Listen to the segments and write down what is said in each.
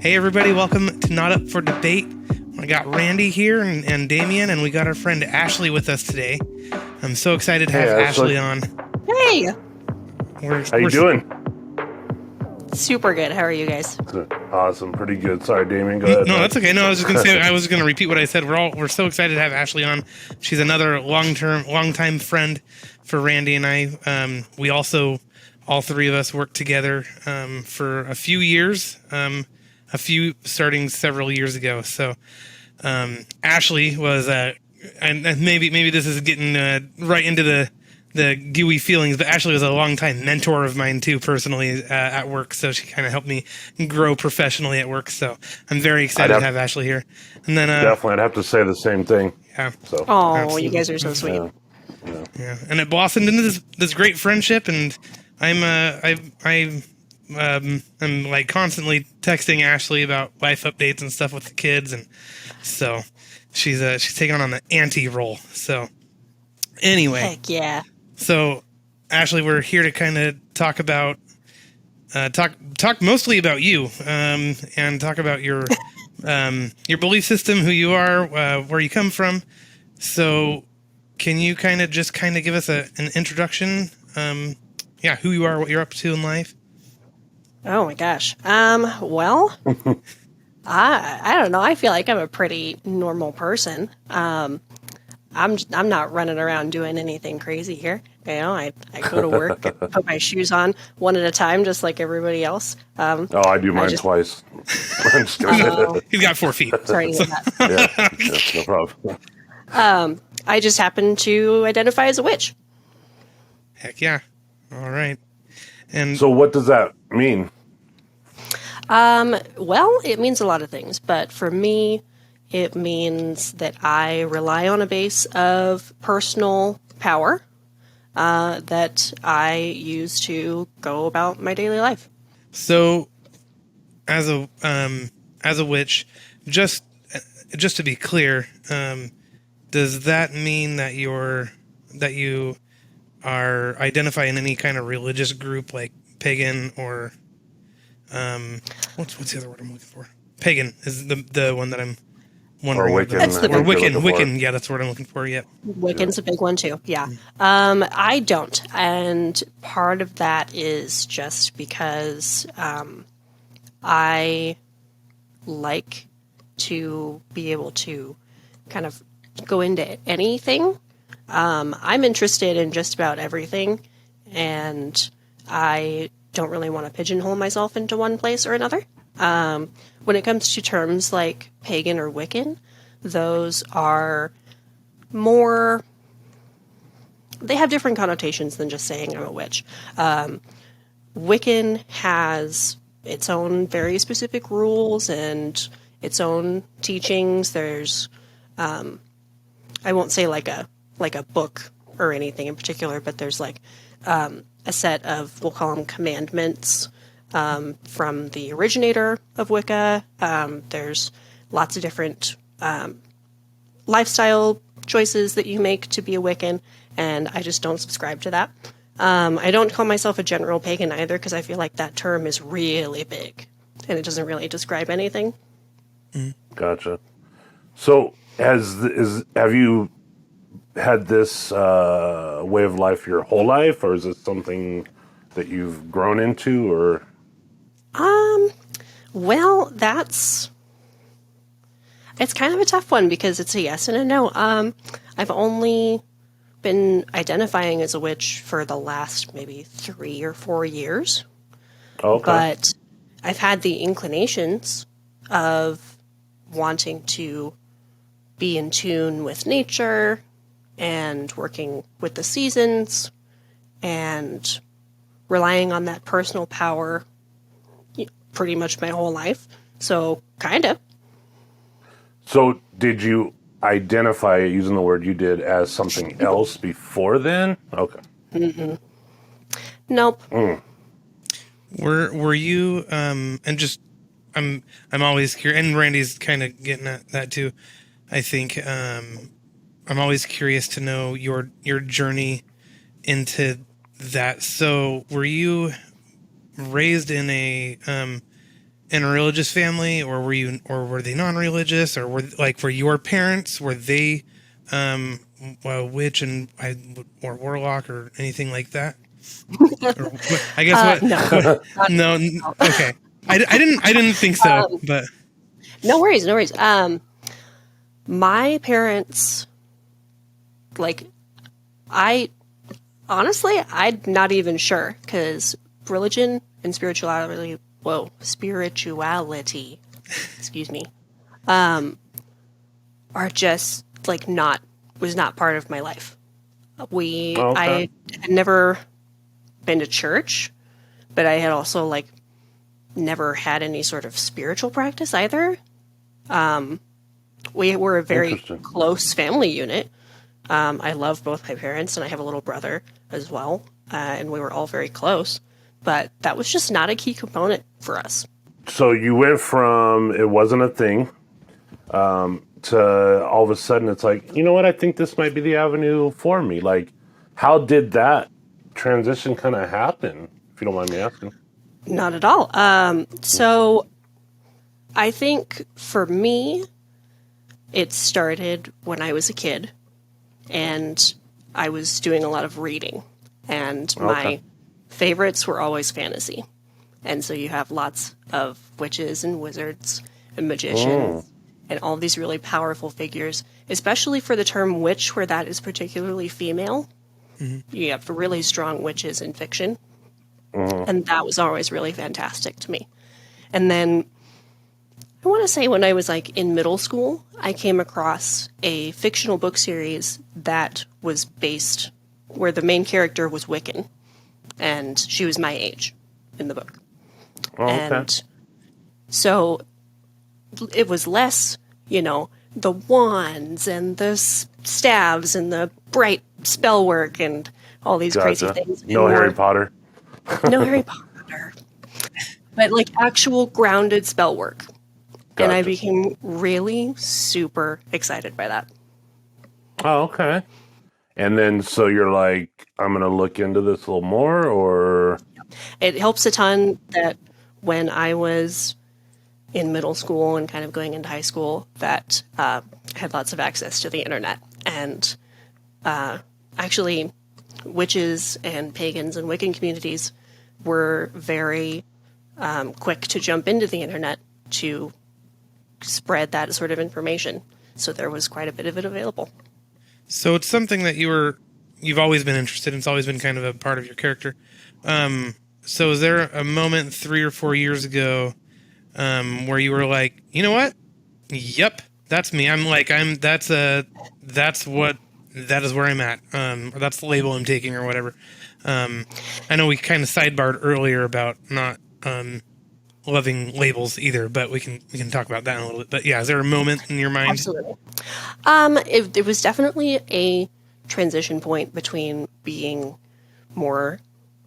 Hey everybody, welcome to Not Up for Debate. I got Randy here and Damien, and we got our friend Ashlee with us today. I'm so excited to have Ashlee on. Hey! How you doing? Super good. How are you guys? Awesome, pretty good. Sorry, Damien, go ahead. No, that's okay. No, I was just gonna say, I was gonna repeat what I said. We're so excited to have Ashlee on. She's another long-time friend for Randy and I. We also, all three of us, worked together for a few years. Starting several years ago. So, Ashlee was, and maybe this is getting right into the gooey feelings, but Ashlee was a longtime mentor of mine too, personally, at work. So she kind of helped me grow professionally at work. So I'm very excited to have Ashlee here. And then definitely, I'd have to say the same thing. Yeah. So. Oh, absolutely. You guys are so sweet. Yeah. And it blossomed into this great friendship, and I'm like constantly texting Ashlee about life updates and stuff with the kids, and so she's taking on the auntie role. So anyway, heck yeah. So Ashlee, we're here to kind of talk about talk mostly about you, and talk about your belief system, who you are, where you come from. So can you kind of give us an introduction? Who you are, what you're up to in life. Oh my gosh. Well, I don't know. I feel like I'm a pretty normal person. I'm not running around doing anything crazy here. You know, I go to work, and put my shoes on one at a time, just like everybody else. I do mine twice. I'm just kidding. He's got 4 feet. Sorry to hear that. Yeah, no problem. I just happen to identify as a witch. Heck yeah. All right. And so what does that mean? Well, it means a lot of things, but for me, it means that I rely on a base of personal power that I use to go about my daily life. So, as a witch, just to be clear, does that mean that you are identify in any kind of religious group like pagan or what's the other word I'm looking for? Pagan is the one that I'm wondering. Or Wiccan. That's the or Wiccan. Yeah, that's what I'm looking for. Yep. Wiccan's a big one too. Yeah. I don't, and part of that is just because I like to be able to kind of go into anything. I'm interested in just about everything, and I don't really want to pigeonhole myself into one place or another. When it comes to terms like pagan or Wiccan, those are more... They have different connotations than just saying I'm a witch. Wiccan has its own very specific rules and its own teachings. There's... I won't say like a book or anything in particular, but there's like a set of, we'll call them commandments from the originator of Wicca. There's lots of different lifestyle choices that you make to be a Wiccan, and I just don't subscribe to that. I don't call myself a general pagan either, because I feel like that term is really big, and it doesn't really describe anything. Gotcha. So have you had this way of life your whole life, or is it something that you've grown into, or? Well, it's kind of a tough one because it's a yes and a no. I've only been identifying as a witch for the last maybe 3 or 4 years. Okay. But I've had the inclinations of wanting to be in tune with nature and working with the seasons and relying on that personal power pretty much my whole life. So, kind of. So, did you identify, using the word you did, as something else before then? Okay. Mm-mm. Nope. Were you and just I'm always curious, and Randy's kind of getting at that too. I think I'm always curious to know your journey into that. So, were you raised in in a religious family, or were they non-religious, or were your parents, were they a witch or warlock or anything like that? Or, I guess No. no, okay. I didn't think so, but No worries, no worries. My parents, like, I'm not even sure, because religion and spirituality, excuse me, are just, like, was not part of my life. I had never been to church, but I had also, like, never had any sort of spiritual practice either. We were a very close family unit. I love both my parents, and I have a little brother as well, and we were all very close, but that was just not a key component for us. So you went from it wasn't a thing to all of a sudden it's like, you know what, I think this might be the avenue for me. Like, how did that transition kind of happen, if you don't mind me asking? Not at all. So I think for me, it started when I was a kid, and I was doing a lot of reading, and my favorites were always fantasy. And so you have lots of witches and wizards and magicians and all these really powerful figures, especially for the term witch, where that is particularly female. Mm-hmm. You have really strong witches in fiction. And that was always really fantastic to me. And then I want to say when I was like in middle school, I came across a fictional book series that was based where the main character was Wiccan, and she was my age in the book. And so it was less, the wands and the staves and the bright spell work and all these crazy things. No Harry Potter. No Harry Potter. But like actual grounded spell work. Gotcha. And I became really super excited by that. Oh, okay. And then so you're like, I'm going to look into this a little more, or? It helps a ton that when I was in middle school and kind of going into high school, that I had lots of access to the internet. And actually, witches and pagans and Wiccan communities were very quick to jump into the internet to spread that sort of information. So there was quite a bit of it available. So it's something that you've always been interested in. It's always been kind of a part of your character. So is there a moment 3 or 4 years ago where you were like, you know what? Yep, that's me. That is where I'm at. Or that's the label I'm taking or whatever. I know we kind of sidebarred earlier about not loving labels either, but we can talk about that in a little bit. But yeah, is there a moment in your mind? Absolutely. It was definitely a transition point between being more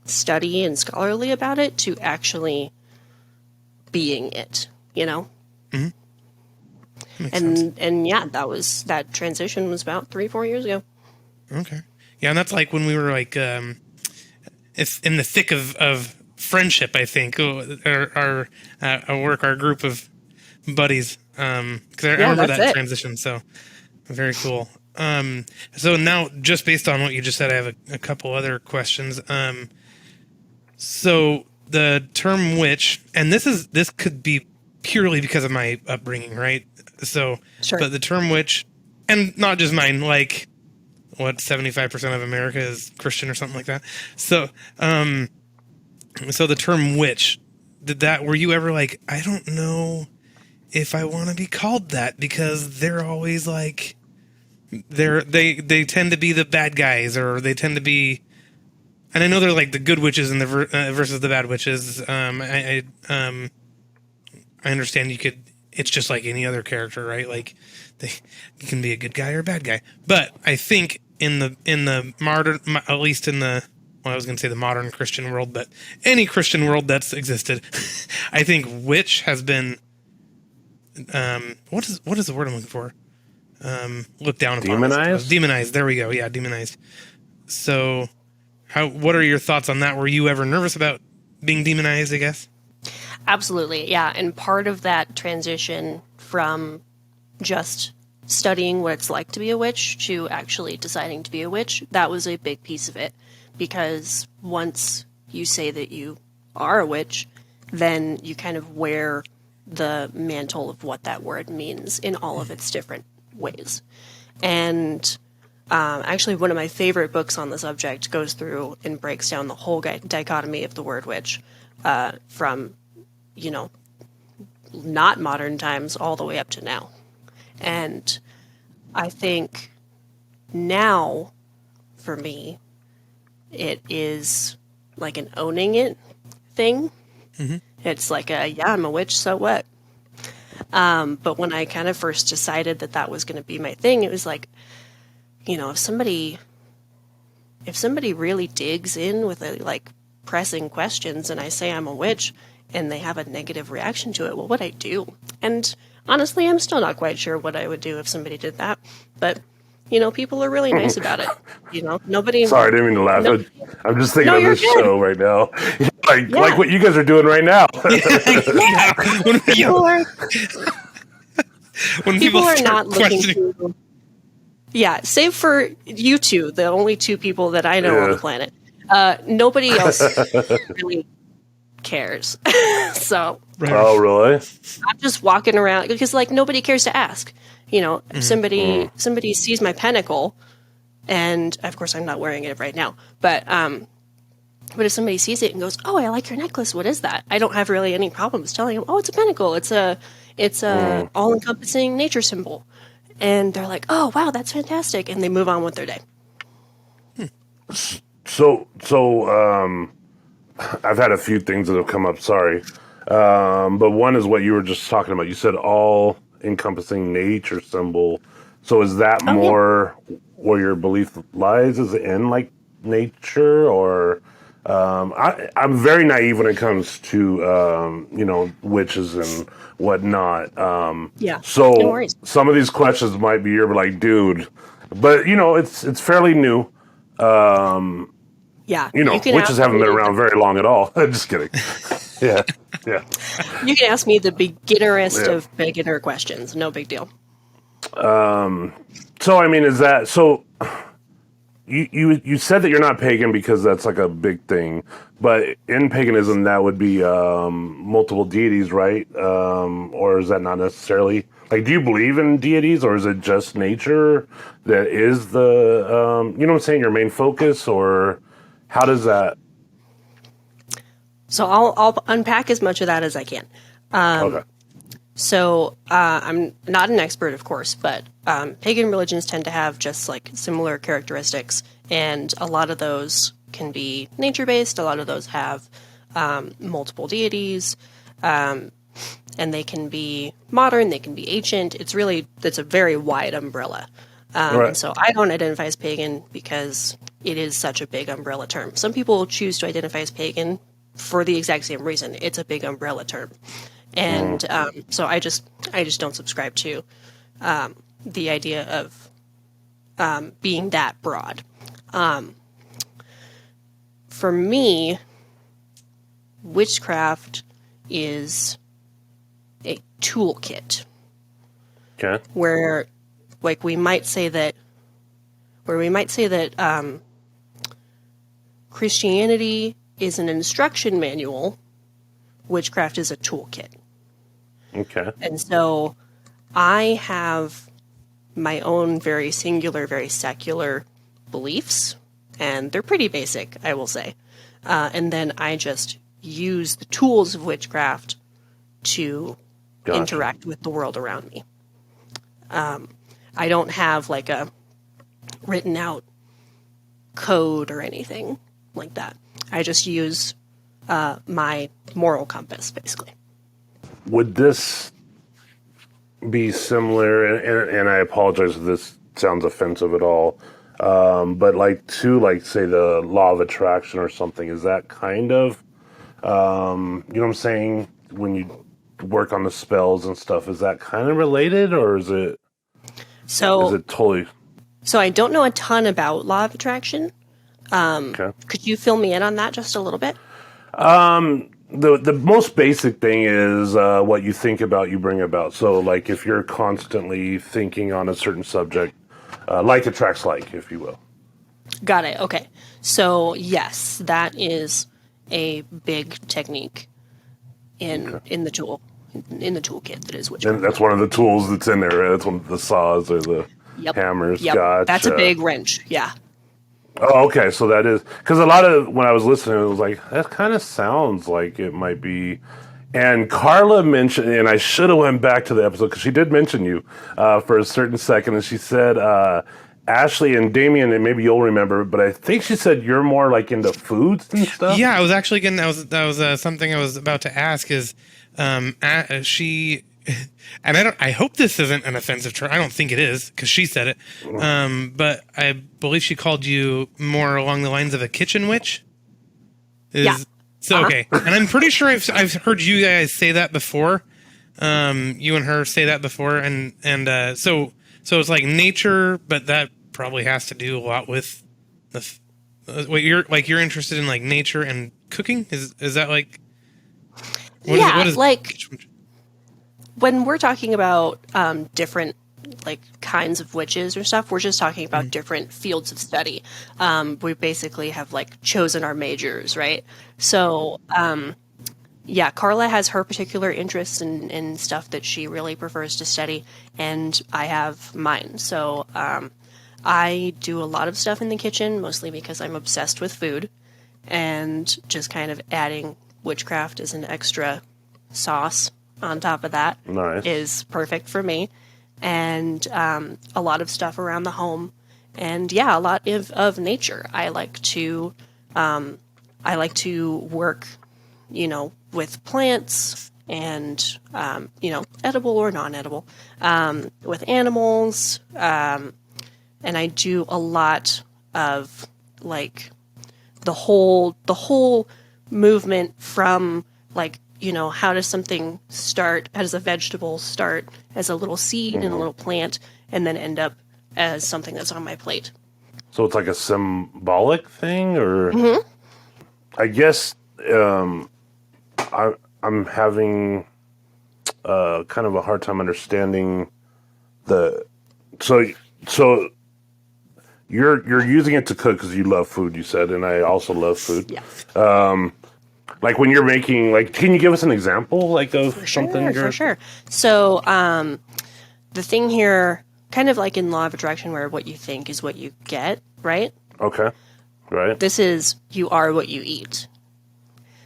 study and scholarly about it to actually being it, Mm-hmm. And yeah, that transition was about 3-4 years ago. Okay. Yeah, and that's like when we were like, it's in the thick of friendship, I think, our work, our group of buddies. Because I remember that transition. So very cool. So now, just based on what you just said, I have a couple other questions. So the term witch, and this could be purely because of my upbringing, right? So, sure. But the term witch, and not just mine, like what 75% of America is Christian or something like that. So, so the term witch, were you ever like, I don't know if I want to be called that, because they're always like, they tend to be the bad guys, or they tend to be, and I know they're like the good witches and the versus the bad witches. I understand it's just like any other character, right? Like you can be a good guy or a bad guy. But I think in the modern, at least in the, I was going to say the modern Christian world, but any Christian world that's existed, I think witch has been, what is the word I'm looking for? Looked down upon. Demonized? Demonized. There we go. Yeah, demonized. So what are your thoughts on that? Were you ever nervous about being demonized, I guess? Absolutely, yeah. And part of that transition from just studying what it's like to be a witch to actually deciding to be a witch, that was a big piece of it. Because once you say that you are a witch, then you kind of wear the mantle of what that word means in all of its different ways. And actually, one of my favorite books on the subject goes through and breaks down the whole dichotomy of the word witch from, you know, not modern times all the way up to now. And I think now, for me, it is like an owning it thing. Mm-hmm. It's like yeah, I'm a witch, so what? But when I kind of first decided that that was going to be my thing, it was like, you know, if somebody really digs in with like pressing questions and I say I'm a witch and they have a negative reaction to it, what would I do? And honestly, I'm still not quite sure what I would do if somebody did that. But, you know, people are really nice about it. You know, nobody... Sorry, I didn't mean to laugh. No, I'm just thinking of this good. show right now. Like what you guys are doing right now. When people are start not looking to... Yeah, save for you two, the only two people that I know on the planet. Nobody else really cares. So... Oh, really? I'm just walking around because, like, nobody cares to ask. You know, if somebody sees my pentacle, and of course I'm not wearing it right now, but if somebody sees it and goes, "Oh, I like your necklace. What is that?" I don't have really any problems telling them, "Oh, it's a pentacle. It's a all-encompassing nature symbol," and they're like, "Oh, wow, that's fantastic," and they move on with their day. So I've had a few things that have come up. Sorry. But one is what you were just talking about. You said all encompassing nature symbol. So is that more where your belief lies? Is it in like nature or, I'm very naive when it comes to, you know, witches and whatnot. Yeah. So no worries. some of these questions might be you're like, dude, but you know, it's fairly new. Yeah. You know, witches haven't been around very long at all. Just kidding. Yeah. You can ask me the beginnerest of beginner questions. No big deal. So I mean, is that so? You said that you're not pagan because that's like a big thing, but in paganism that would be multiple deities, right? Or is that not necessarily? Like, do you believe in deities, or is it just nature that is the you know what I'm saying, your main focus, or how does that? So I'll unpack as much of that as I can. Okay. So I'm not an expert, of course, but pagan religions tend to have just like similar characteristics, and a lot of those can be nature-based. A lot of those have multiple deities, and they can be modern. They can be ancient. It's a very wide umbrella. Right. And so I don't identify as pagan because it is such a big umbrella term. Some people choose to identify as pagan for the exact same reason. It's a big umbrella term. And so I just don't subscribe to the idea of being that broad. For me, witchcraft is a toolkit. Okay. Where we might say that Christianity is an instruction manual, witchcraft is a toolkit. Okay. And so I have my own very singular, very secular beliefs, and they're pretty basic, I will say. And then I just use the tools of witchcraft to interact with the world around me. I don't have like a written out code or anything like that. I just use my moral compass, basically. Would this be similar, and I apologize if this sounds offensive at all, but like to like say the law of attraction or something, is that kind of, you know what I'm saying, when you work on the spells and stuff, is that kind of related, or is it totally... So I don't know a ton about law of attraction. Okay. Could you fill me in on that just a little bit? the most basic thing is what you think about, you bring about. So, like, if you're constantly thinking on a certain subject, like attracts like, if you will. Got it. Okay. So yes, that is a big technique in the toolkit that is witchcraft. And that's one of the tools that's in there. Right? That's one of the saws or the hammers. Yep. Gotcha. That's a big wrench. Yeah. Oh, okay. So that is because a lot of when I was listening, it was like that kind of sounds like it might be. And Carla mentioned, and I should have went back to the episode because she did mention you for a certain second, and she said Ashlee and Damien, and maybe you'll remember, but I think she said you're more like into foods and stuff. Yeah, I was actually getting that was something I was about to ask is she and I hope this isn't an offensive term. I don't think it is because she said it. But I believe she called you more along the lines of a kitchen witch. Yeah. So okay, and I'm pretty sure I've heard you guys say that before. You and her say that before, and so it's like nature, but that probably has to do a lot with what you're interested in, like nature and cooking. Is that like? What is like when we're talking about different like kinds of witches or stuff, we're just talking about different fields of study. We basically have like chosen our majors, right? So yeah, Carla has her particular interests in stuff that she really prefers to study, and I have mine. So I do a lot of stuff in the kitchen, mostly because I'm obsessed with food, and just kind of adding witchcraft as an extra sauce on top of that is perfect for me. And a lot of stuff around the home, and yeah, a lot of nature. I like to work, with plants and edible or non-edible, with animals, and I do a lot of like the whole movement from like. How does something start? How does a vegetable start as a little seed and a little plant and then end up as something that's on my plate? So it's like a symbolic thing, or I guess I'm having kind of a hard time understanding so you're using it to cook because you love food, you said, and I also love food. Yeah. Like when you're making, like, can you give us an example, like, of something? For sure. So, the thing here, kind of like in Law of Attraction, where what you think is what you get, right? Okay. Right. This is you are what you eat.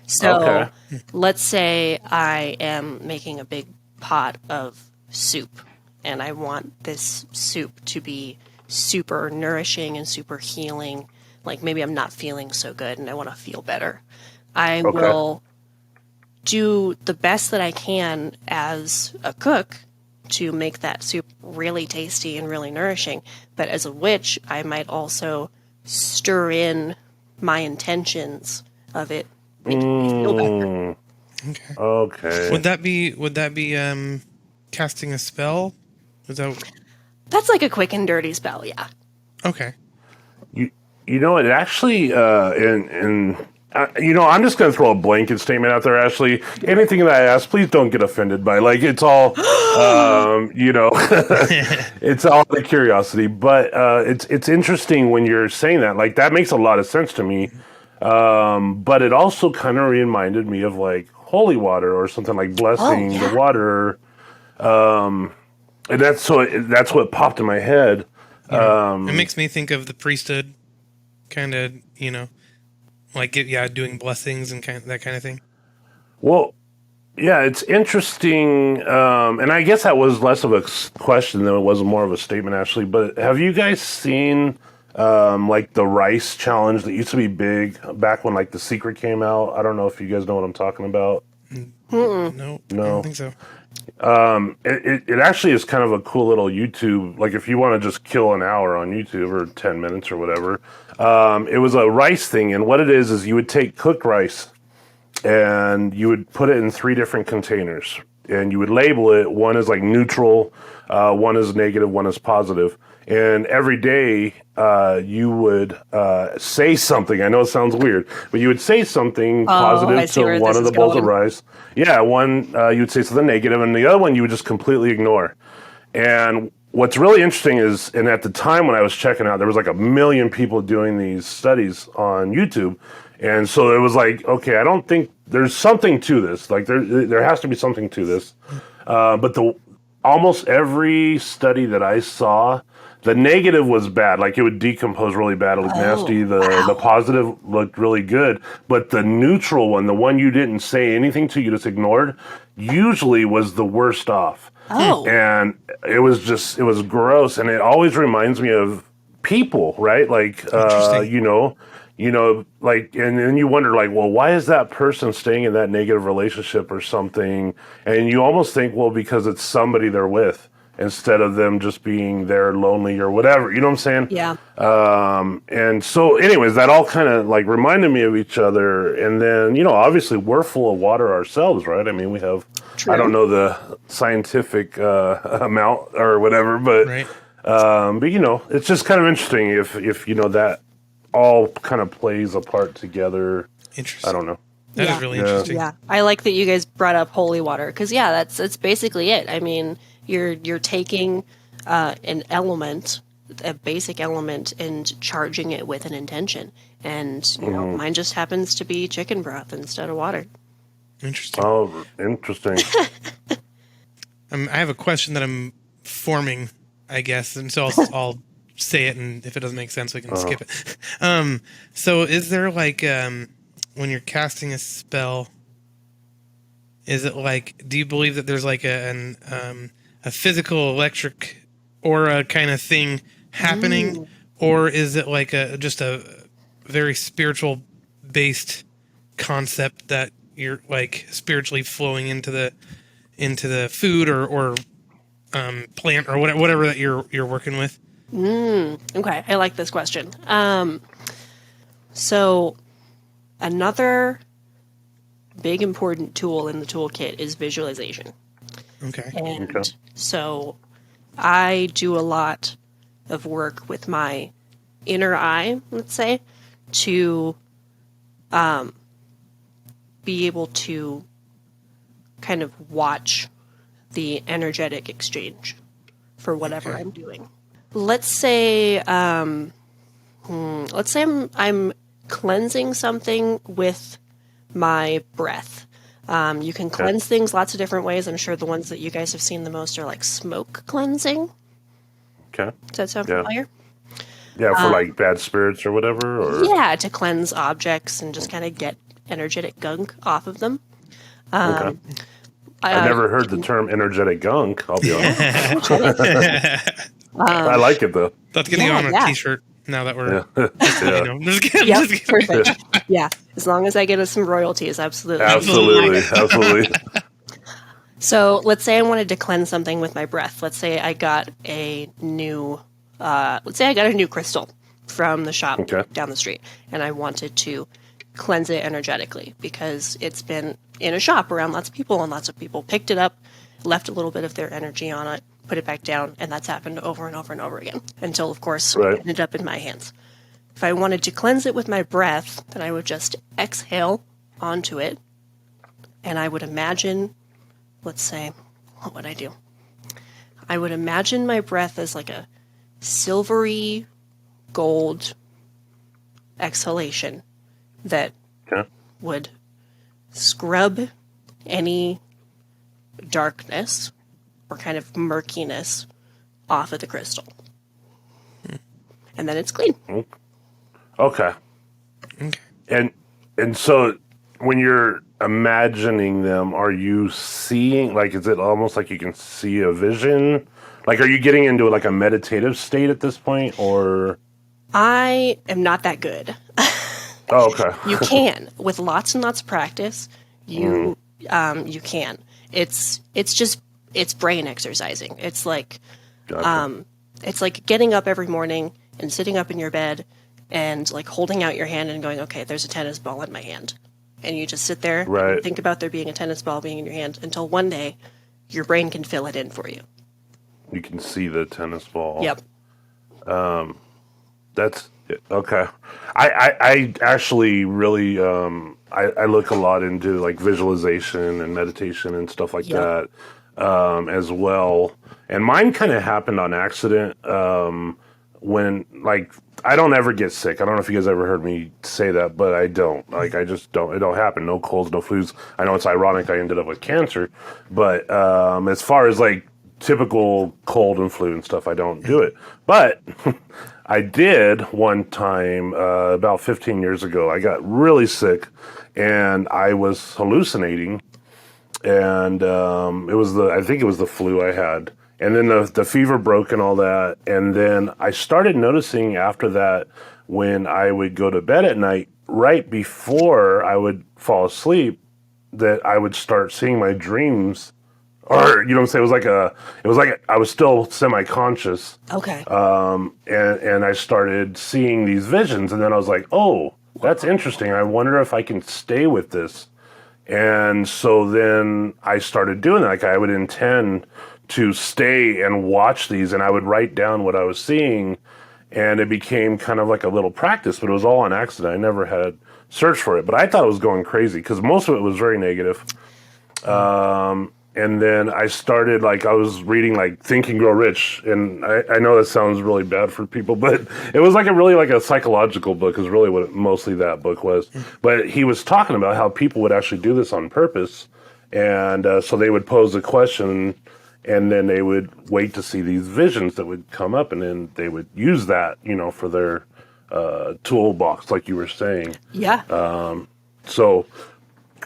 So, let's say I am making a big pot of soup, and I want this soup to be super nourishing and super healing. Like maybe I'm not feeling so good, and I want to feel better. I will do the best that I can as a cook to make that soup really tasty and really nourishing. But as a witch, I might also stir in my intentions of it making me feel better. Okay. Would that be casting a spell? That's like a quick and dirty spell, yeah. Okay. You know, it actually I'm just going to throw a blanket statement out there, Ashlee. Anything that I ask, please don't get offended by. Like, it's all, it's all the curiosity. But it's interesting when you're saying that. Like, that makes a lot of sense to me. But it also kind of reminded me of, like, holy water or something like blessing the water. And that's what popped in my head. It makes me think of the priesthood, kind of, like doing blessings and that kind of thing. Well, yeah, it's interesting, and I guess that was less of a question than it was more of a statement, Ashlee. But have you guys seen like the rice challenge that used to be big back when like The Secret came out? I don't know if you guys know what I'm talking about. No, I don't think so. It actually is kind of a cool little YouTube, like if you want to just kill an hour on YouTube or 10 minutes or whatever. It was a rice thing, and what it is you would take cooked rice and you would put it in 3 different containers. and you would label it. One is like neutral, one is negative, one is positive. And every day you would say something. I know it sounds weird, but you would say something positive to one of the bowls of rice. Yeah, one you would say something negative, and the other one you would just completely ignore. And what's really interesting is, and at the time when I was checking out, there was like 1 million people doing these studies on YouTube. And so it was like, okay, I don't think there's something to this. Like there has to be something to this. But almost every study that I saw, the negative was bad. Like it would decompose really bad. It looked nasty. The positive looked really good. But the neutral one, the one you didn't say anything to, you just ignored, usually was the worst off. Oh. And it was gross. And it always reminds me of people, right? Like, like, and then you wonder, like, well, why is that person staying in that negative relationship or something? And you almost think, well, because it's somebody they're with instead of them just being there lonely or whatever. You know what I'm saying? Yeah. And so, anyways, that all kind of like reminded me of each other. And then, obviously, we're full of water ourselves, right? I mean, we have. True. I don't know the scientific amount or whatever, but right. But it's just kind of interesting if that all kind of plays a part together. Interesting. I don't know. That is really interesting. Yeah, I like that you guys brought up holy water because that's basically it. I mean, you're taking an element, a basic element, and charging it with an intention. And mine just happens to be chicken broth instead of water. Interesting. Oh, interesting. I have a question that I'm forming, I guess, and so I'll say it, and if it doesn't make sense, we can skip it. So is there like, when you're casting a spell, is it like, do you believe that there's like a physical electric aura kind of thing happening, or is it like just a very spiritual based concept that you're like spiritually flowing into the food or plant or whatever that you're working with? Okay, I like this question. So another big important tool in the toolkit is visualization. Okay. And so I do a lot of work with my inner eye, let's say, to be able to kind of watch the energetic exchange for whatever I'm doing. Let's say I'm cleansing something with my breath. You can cleanse things lots of different ways. I'm sure the ones that you guys have seen the most are like smoke cleansing. Okay. Does that sound familiar? Yeah, for like bad spirits or whatever? Or? Yeah, to cleanse objects and just kind of get energetic gunk off of them. I've never heard the term energetic gunk, I'll be honest. I like it, though. That's getting on a t-shirt now that we're... Just kidding. Yep, perfect. Yeah, as long as I get us some royalties, absolutely. Absolutely. So let's say I wanted to cleanse something with my breath. Let's say I got a new... crystal from the shop down the street, and I wanted to cleanse it energetically because it's been in a shop around lots of people, and lots of people picked it up, left a little bit of their energy on it, put it back down, and that's happened over and over and over again until, of course, it ended up in my hands. If I wanted to cleanse it with my breath, then I would just exhale onto it, and I would imagine, let's say, what would I do? I would imagine my breath as like a silvery gold exhalation that would scrub any darkness or kind of murkiness off of the crystal. And then it's clean. Okay. And so when you're imagining them, are you seeing, like, is it almost like you can see a vision? Like, are you getting into like a meditative state at this point, or? I am not that good. Oh, okay. You can, with lots and lots of practice, you can. It's brain exercising. It's like, it's like getting up every morning and sitting up in your bed and like holding out your hand and going, okay, there's a tennis ball in my hand. And you just sit there and think about there being a tennis ball being in your hand until one day your brain can fill it in for you. You can see the tennis ball. Yep. That's okay. I actually really I look a lot into like visualization and meditation and stuff like Yep. that as well. And mine kind of happened on accident when like I don't ever get sick. I don't know if you guys ever heard me say that, but I don't. Like I just don't. It don't happen. No colds, no flus. I know it's ironic. I ended up with cancer, but as far as like typical cold and flu and stuff, I don't do it. But I did one time about 15 years ago. I got really sick and I was hallucinating, and I think it was the flu I had. And then the fever broke and all that. And then I started noticing after that when I would go to bed at night, right before I would fall asleep, that I would start seeing my dreams. Or, you know what I'm saying? It was like I was still semi-conscious. Okay. And I started seeing these visions. And then I was like, oh, that's interesting. I wonder if I can stay with this. And so then I started doing that. Like I would intend to stay and watch these, and I would write down what I was seeing, and it became kind of like a little practice, but it was all on accident. I never had searched for it, but I thought it was going crazy because most of it was very negative. And then I started, like, I was reading, like, Think and Grow Rich, and I know that sounds really bad for people, but it was like a psychological book is really what mostly that book was. But he was talking about how people would actually do this on purpose, and so they would pose a question, and then they would wait to see these visions that would come up, and then they would use that, you know, for their toolbox, like you were saying. Yeah. So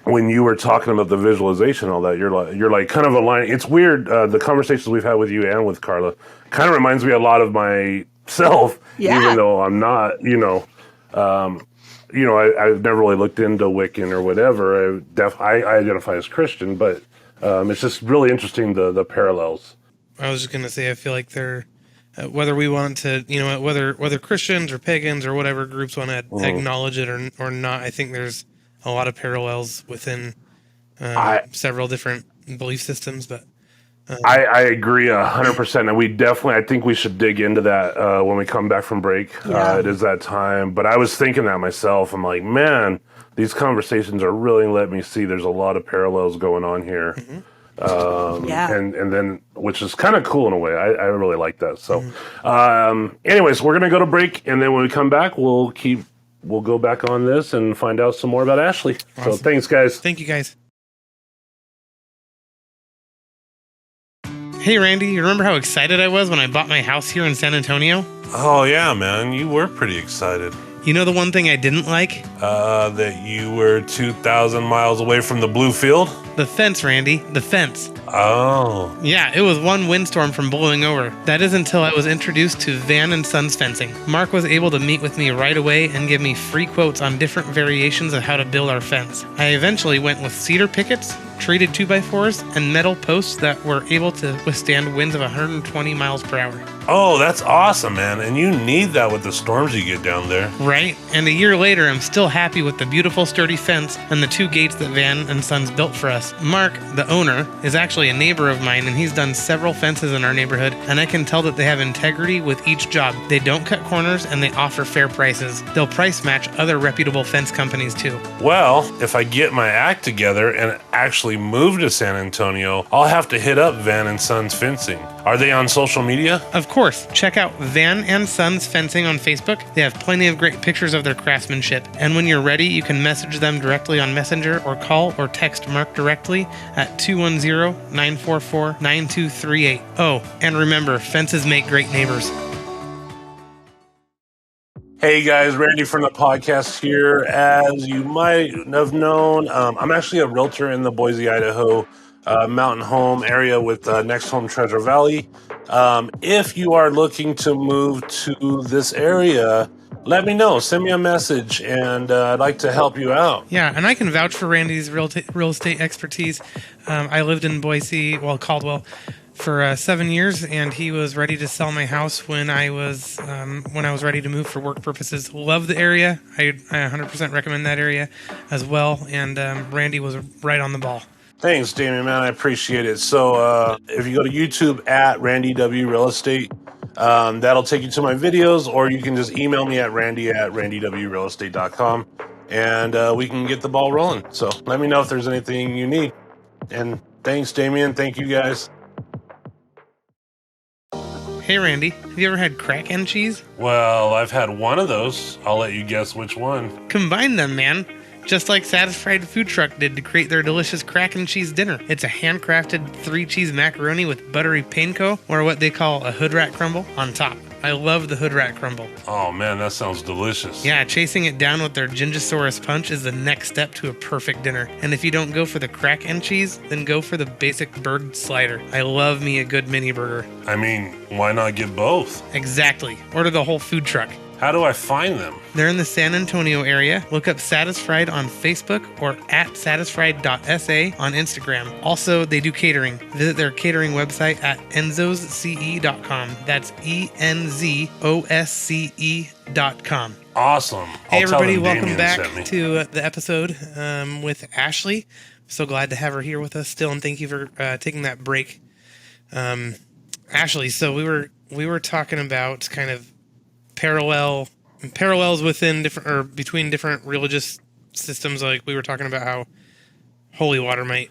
when you were talking about the visualization and all that, you're like kind of aligning. It's weird. The conversations we've had with you and with Carla kind of reminds me a lot of myself, even though I'm not, I've never really looked into Wiccan or whatever. I identify as Christian, but it's just really interesting, the parallels. I was just going to say, I feel like they're, whether we want to, whether Christians or pagans or whatever groups want to acknowledge it or not, I think there's a lot of parallels within several different belief systems. But I agree 100%. And I think we should dig into that when we come back from break. It is that time. But I was thinking that myself. I'm like, man, these conversations are really letting me see there's a lot of parallels going on here. And then, which is kind of cool in a way. I really like that. So, anyways, we're going to go to break. And then when we come back, we'll go back on this and find out some more about Ashlee. Awesome. So thanks, guys. Thank you, guys. Hey, Randy, you remember how excited I was when I bought my house here in San Antonio? Oh, yeah, man. You were pretty excited. You know the one thing I didn't like? That you were 2,000 miles away from the blue field? The fence, Randy. The fence. Oh. Yeah, it was one windstorm from blowing over. That is until I was introduced to Van and Sons Fencing. Mark was able to meet with me right away and give me free quotes on different variations of how to build our fence. I eventually went with cedar pickets, treated 2x4s, and metal posts that were able to withstand winds of 120 miles per hour. Oh, that's awesome, man. And you need that with the storms you get down there. Right? And a year later, I'm still happy with the beautiful sturdy fence and the 2 gates that Van and Sons built for us. Mark, the owner, is actually a neighbor of mine, and he's done several fences in our neighborhood, and I can tell that they have integrity with each job. They don't cut corners, and they offer fair prices. They'll price match other reputable fence companies, too. Well, if I get my act together and actually move to San Antonio, I'll have to hit up Van and Sons Fencing. Are they on social media? Of course. Check out Van and Sons Fencing on Facebook. They have plenty of great pictures of their craftsmanship. And when you're ready, you can message them directly on Messenger or call or text Mark directly at 210-944-9238. Oh, and remember, fences make great neighbors. Hey guys, Randy from the podcast here. As you might have known, I'm actually a realtor in the Boise, Idaho mountain home area with Next Home Treasure Valley. If you are looking to move to this area, let me know. Send me a message, and I'd like to help you out. Yeah, and I can vouch for Randy's real estate expertise. I lived in Boise, Caldwell, for 7 years, and he was ready to sell my house when I was ready to move for work purposes. Love the area. I 100% recommend that area as well, and Randy was right on the ball. Thanks, Damien, man. I appreciate it. So if you go to YouTube at Randy W Real Estate, that'll take you to my videos, or you can just email me at randy@randywrealestate.com, and we can get the ball rolling. So let me know if there's anything you need. And thanks, Damien. Thank you, guys. Hey, Randy, have you ever had crack and cheese? Well, I've had one of those. I'll let you guess which one. Combine them, man. Just like Satisfied Food Truck did to create their delicious crack and cheese dinner. It's a handcrafted 3-cheese macaroni with buttery panko, or what they call a hood rat crumble, on top. I love the hood rat crumble. Oh, man, that sounds delicious. Yeah, chasing it down with their Gingosaurus punch is the next step to a perfect dinner. And if you don't go for the crack and cheese, then go for the basic bird slider. I love me a good mini burger. I mean, why not get both? Exactly. Order the whole food truck. How do I find them? They're in the San Antonio area. Look up Satisfied on Facebook or at satisfied.sa on Instagram. Also, they do catering. Visit their catering website at enzosce.com. That's ENZOSCE.com. Awesome. Hey, everybody, welcome Damien back sent me. to the episode with Ashlee. So glad to have her here with us still, and thank you for taking that break. Ashlee, so we were talking about kind of parallels within different or between different religious systems. Like we were talking about how holy water might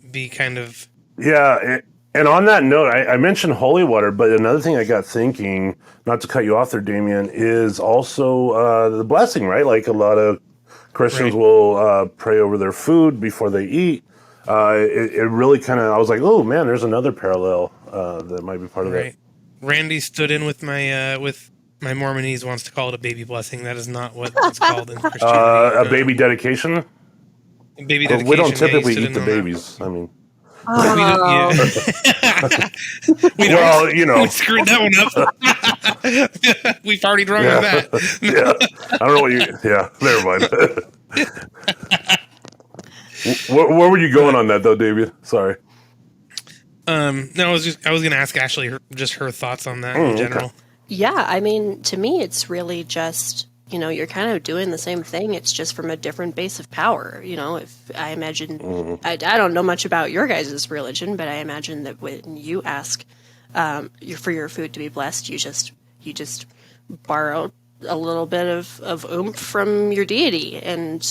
be kind of And on that note, I mentioned holy water, but another thing I got thinking, not to cut you off there, Damien, is also the blessing, right? Like a lot of Christians will pray over their food before they eat. It really kind of, I was like, oh man, there's another parallel that might be part of that. Randy stood in with my Mormonese wants to call it a baby blessing. That is not what it's called in Christianity. A baby dedication? Baby dedication. We don't typically yeah, eat the babies. I mean, we well, you know, we screwed that one up. We partied wrong with that. Yeah, I don't know what you. Yeah, never mind. Where were you going on that though, David? Sorry. No, I was going to ask Ashlee just her thoughts on that in general. Okay. Yeah, I mean, to me, it's really just, you're kind of doing the same thing. It's just from a different base of power. If I imagine, I don't know much about your guys' religion, but I imagine that when you ask for your food to be blessed, you just borrow a little bit of oomph from your deity. And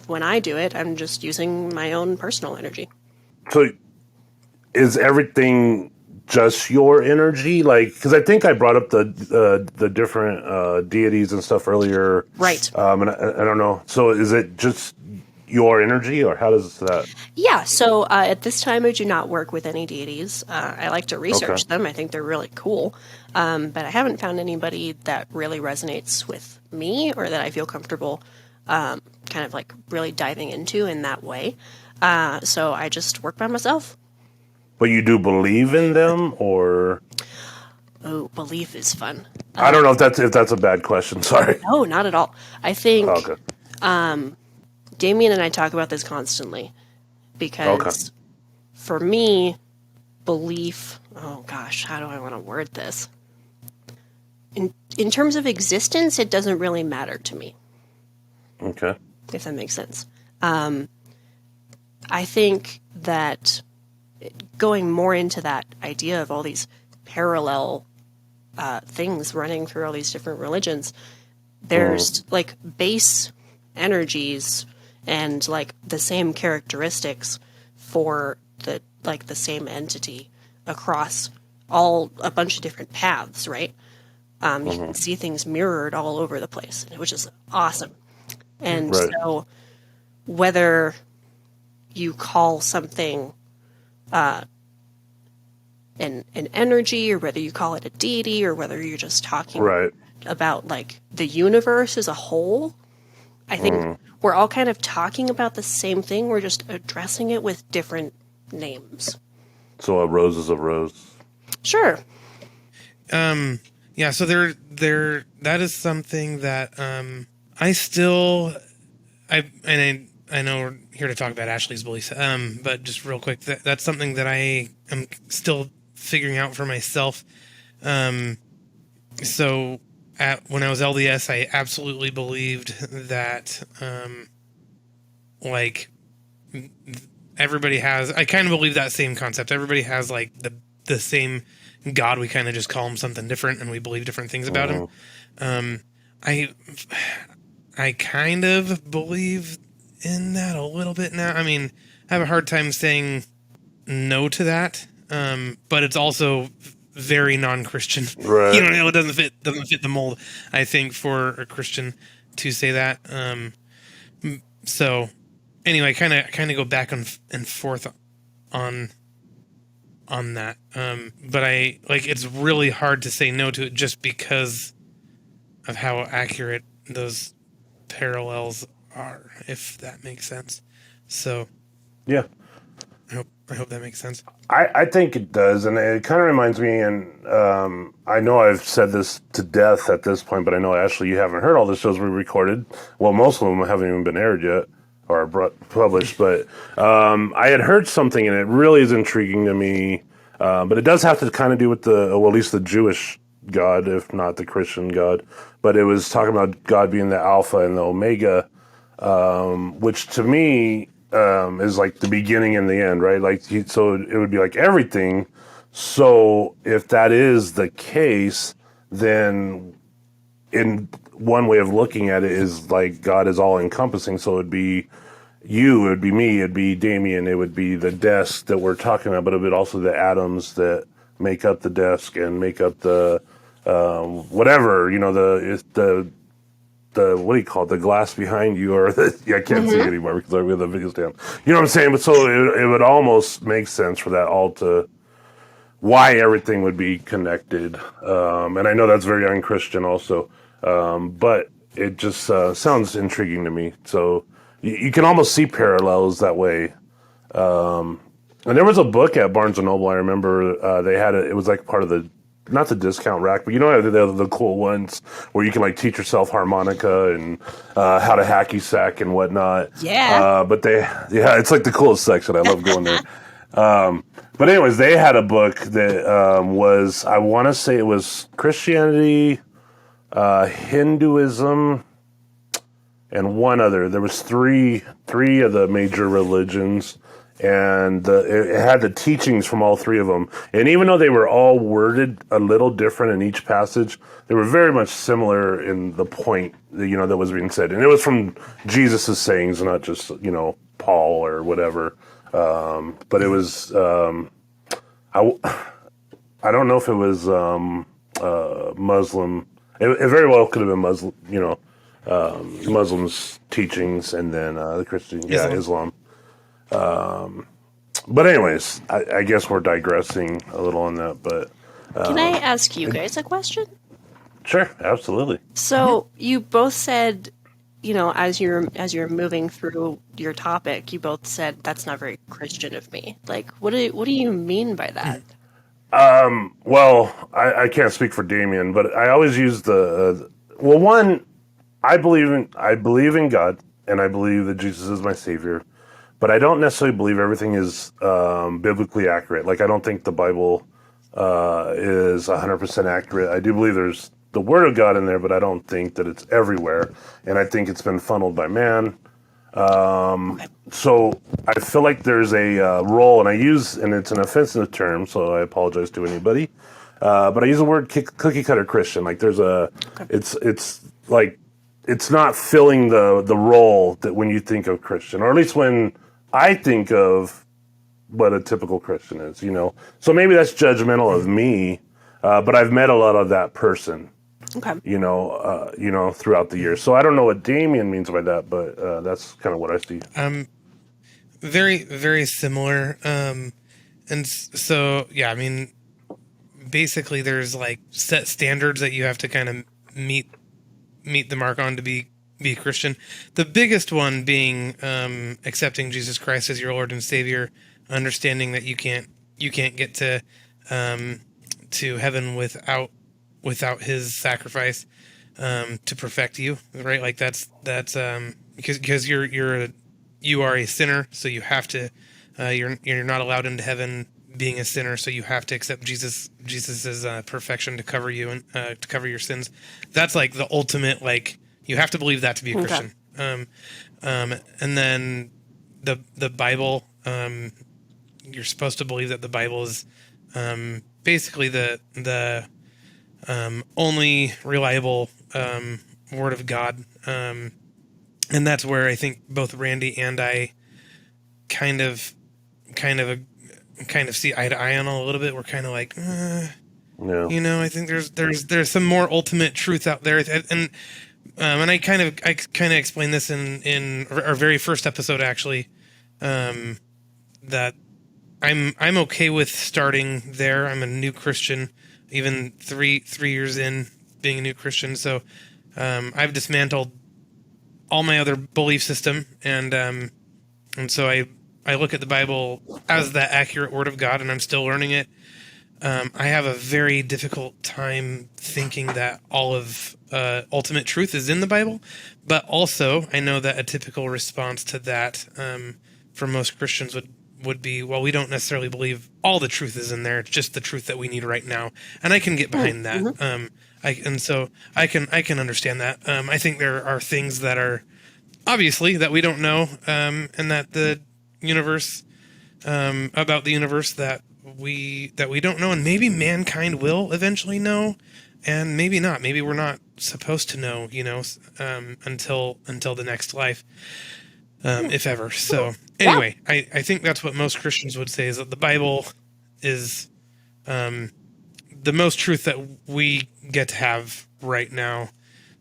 when I do it, I'm just using my own personal energy. So, is everything just your energy? Like, because I think I brought up the different deities and stuff earlier, Right? And I don't know. So, is it just your energy, or how does that? Yeah. So at this time, I do not work with any deities. I like to research them. I think they're really cool, but I haven't found anybody that really resonates with me or that I feel comfortable, kind of like really diving into in that way. So I just work by myself. But you do believe in them, or? Oh, belief is fun. I don't know if that's a bad question. Sorry. No, not at all. I think Okay. Damien and I talk about this constantly because for me, belief, oh gosh, how do I want to word this? In terms of existence, it doesn't really matter to me. Okay. If that makes sense. I think that going more into that idea of all these parallel things running through all these different religions, there's like base energies and like the same characteristics for the same entity across a bunch of different paths, right? You can see things mirrored all over the place, which is awesome. And so whether you call something an energy, or whether you call it a deity, or whether you're just talking about like the universe as a whole, I think we're all kind of talking about the same thing. We're just addressing it with different names. So a rose is a rose. Sure. Yeah, so that is something that I know we're here to talk about Ashlee's beliefs, but just real quick, that's something that I am still figuring out for myself. So when I was LDS, I absolutely believed that, everybody has. I kind of believe that same concept. Everybody has like the same God. We kind of just call him something different, and we believe different things about him. I kind of believe in that a little bit now. I mean, I have a hard time saying no to that, but it's also very non-Christian. Right. You know, it doesn't fit the mold, I think, for a Christian to say that. So anyway, kind of go back and forth on that. But I like, it's really hard to say no to it just because of how accurate those parallels are, if that makes sense. So Yeah. I hope that makes sense. I think it does, and it kind of reminds me, and I know I've said this to death at this point, but I know, Ashlee, you haven't heard all the shows we recorded. Well, most of them haven't even been aired yet or published, but I had heard something, and it really is intriguing to me, but it does have to kind of do with at least the Jewish God, if not the Christian God, but it was talking about God being the Alpha and the Omega, which to me is like the beginning and the end, right? Like, so it would be like everything. So if that is the case, then in one way of looking at it is like God is all encompassing. So it'd be you, it'd be me, it'd be Damien, it would be the desk that we're talking about, but it would also the atoms that make up the desk and make up the whatever, you know, the what do you call it? The glass behind you, or I can't see anymore because we have the biggest down. You know what I'm saying? But so it would almost make sense for that all to why everything would be connected. And I know that's very unchristian also, but it just sounds intriguing to me. So you can almost see parallels that way. And there was a book at Barnes & Noble, I remember they had it was like part of not the discount rack, but you know the cool ones where you can like teach yourself harmonica and how to hacky sack and whatnot. Yeah. But it's like the coolest section. I love going there. But anyways, they had a book that was, I want to say it was Christianity, Hinduism, and one other. There was three of the major religions, and it had the teachings from all three of them. And even though they were all worded a little different in each passage, they were very much similar in the point that was being said. And it was from Jesus' sayings, not just Paul or whatever. But it was I don't know if it was Muslim. It very well could have been Muslim. Muslims' teachings, and then the Christian, Islam. But anyways, I guess we're digressing a little on that. But Can I ask you guys a question? sure, absolutely. So you both said, as you're moving through your topic, you both said that's not very Christian of me. Like, what do you mean by that? Well, I can't speak for Damien, but I always use one. I believe in God, and I believe that Jesus is my Savior, but I don't necessarily believe everything is biblically accurate. Like, I don't think the Bible is 100% accurate. I do believe there's the Word of God in there, but I don't think that it's everywhere, and I think it's been funneled by man. So I feel like there's a role, and it's an offensive term, so I apologize to anybody. But I use the word cookie cutter Christian. Like it's like it's not filling the role that when you think of Christian, or at least when I think of what a typical Christian is. So maybe that's judgmental of me, but I've met a lot of that person. Okay. Throughout the years. So I don't know what Damien means by that, but that's kind of what I see. Very, very similar. And so, yeah, I mean, basically there's like set standards that you have to kind of meet the mark on to be Christian. The biggest one being accepting Jesus Christ as your Lord and Savior, understanding that you can't get to heaven without his sacrifice to perfect you, right? Like that's because you are a sinner, so you have to you're not allowed into heaven being a sinner, so you have to accept Jesus's perfection to cover you and to cover your sins. That's like the ultimate, like you have to believe that to be a Christian. And then the Bible You're supposed to believe that the Bible is basically the only reliable word of God, and that's where I think both Randy and I kind of see eye to eye on a little bit. We're kind of like, Yeah. I think there's some more ultimate truth out there, and I kind of explained this in our very first episode actually, that I'm okay with starting there. I'm a new Christian, even three years in being a new Christian. So I've dismantled all my other belief system, and so I look at the Bible as the accurate word of God, and I'm still learning it. I have a very difficult time thinking that all of ultimate truth is in the Bible, but also I know that a typical response to that for most Christians would be, well, we don't necessarily believe all the truth is in there. It's just the truth that we need right now, and I can get behind that. So I can understand that. I think there are things that are obviously that we don't know, and that the universe, about the universe that we don't know, and maybe mankind will eventually know, and maybe not. Maybe we're not supposed to know, until the next life, if ever. So anyway, I think that's what most Christians would say, is that the Bible is the most truth that we get to have right now.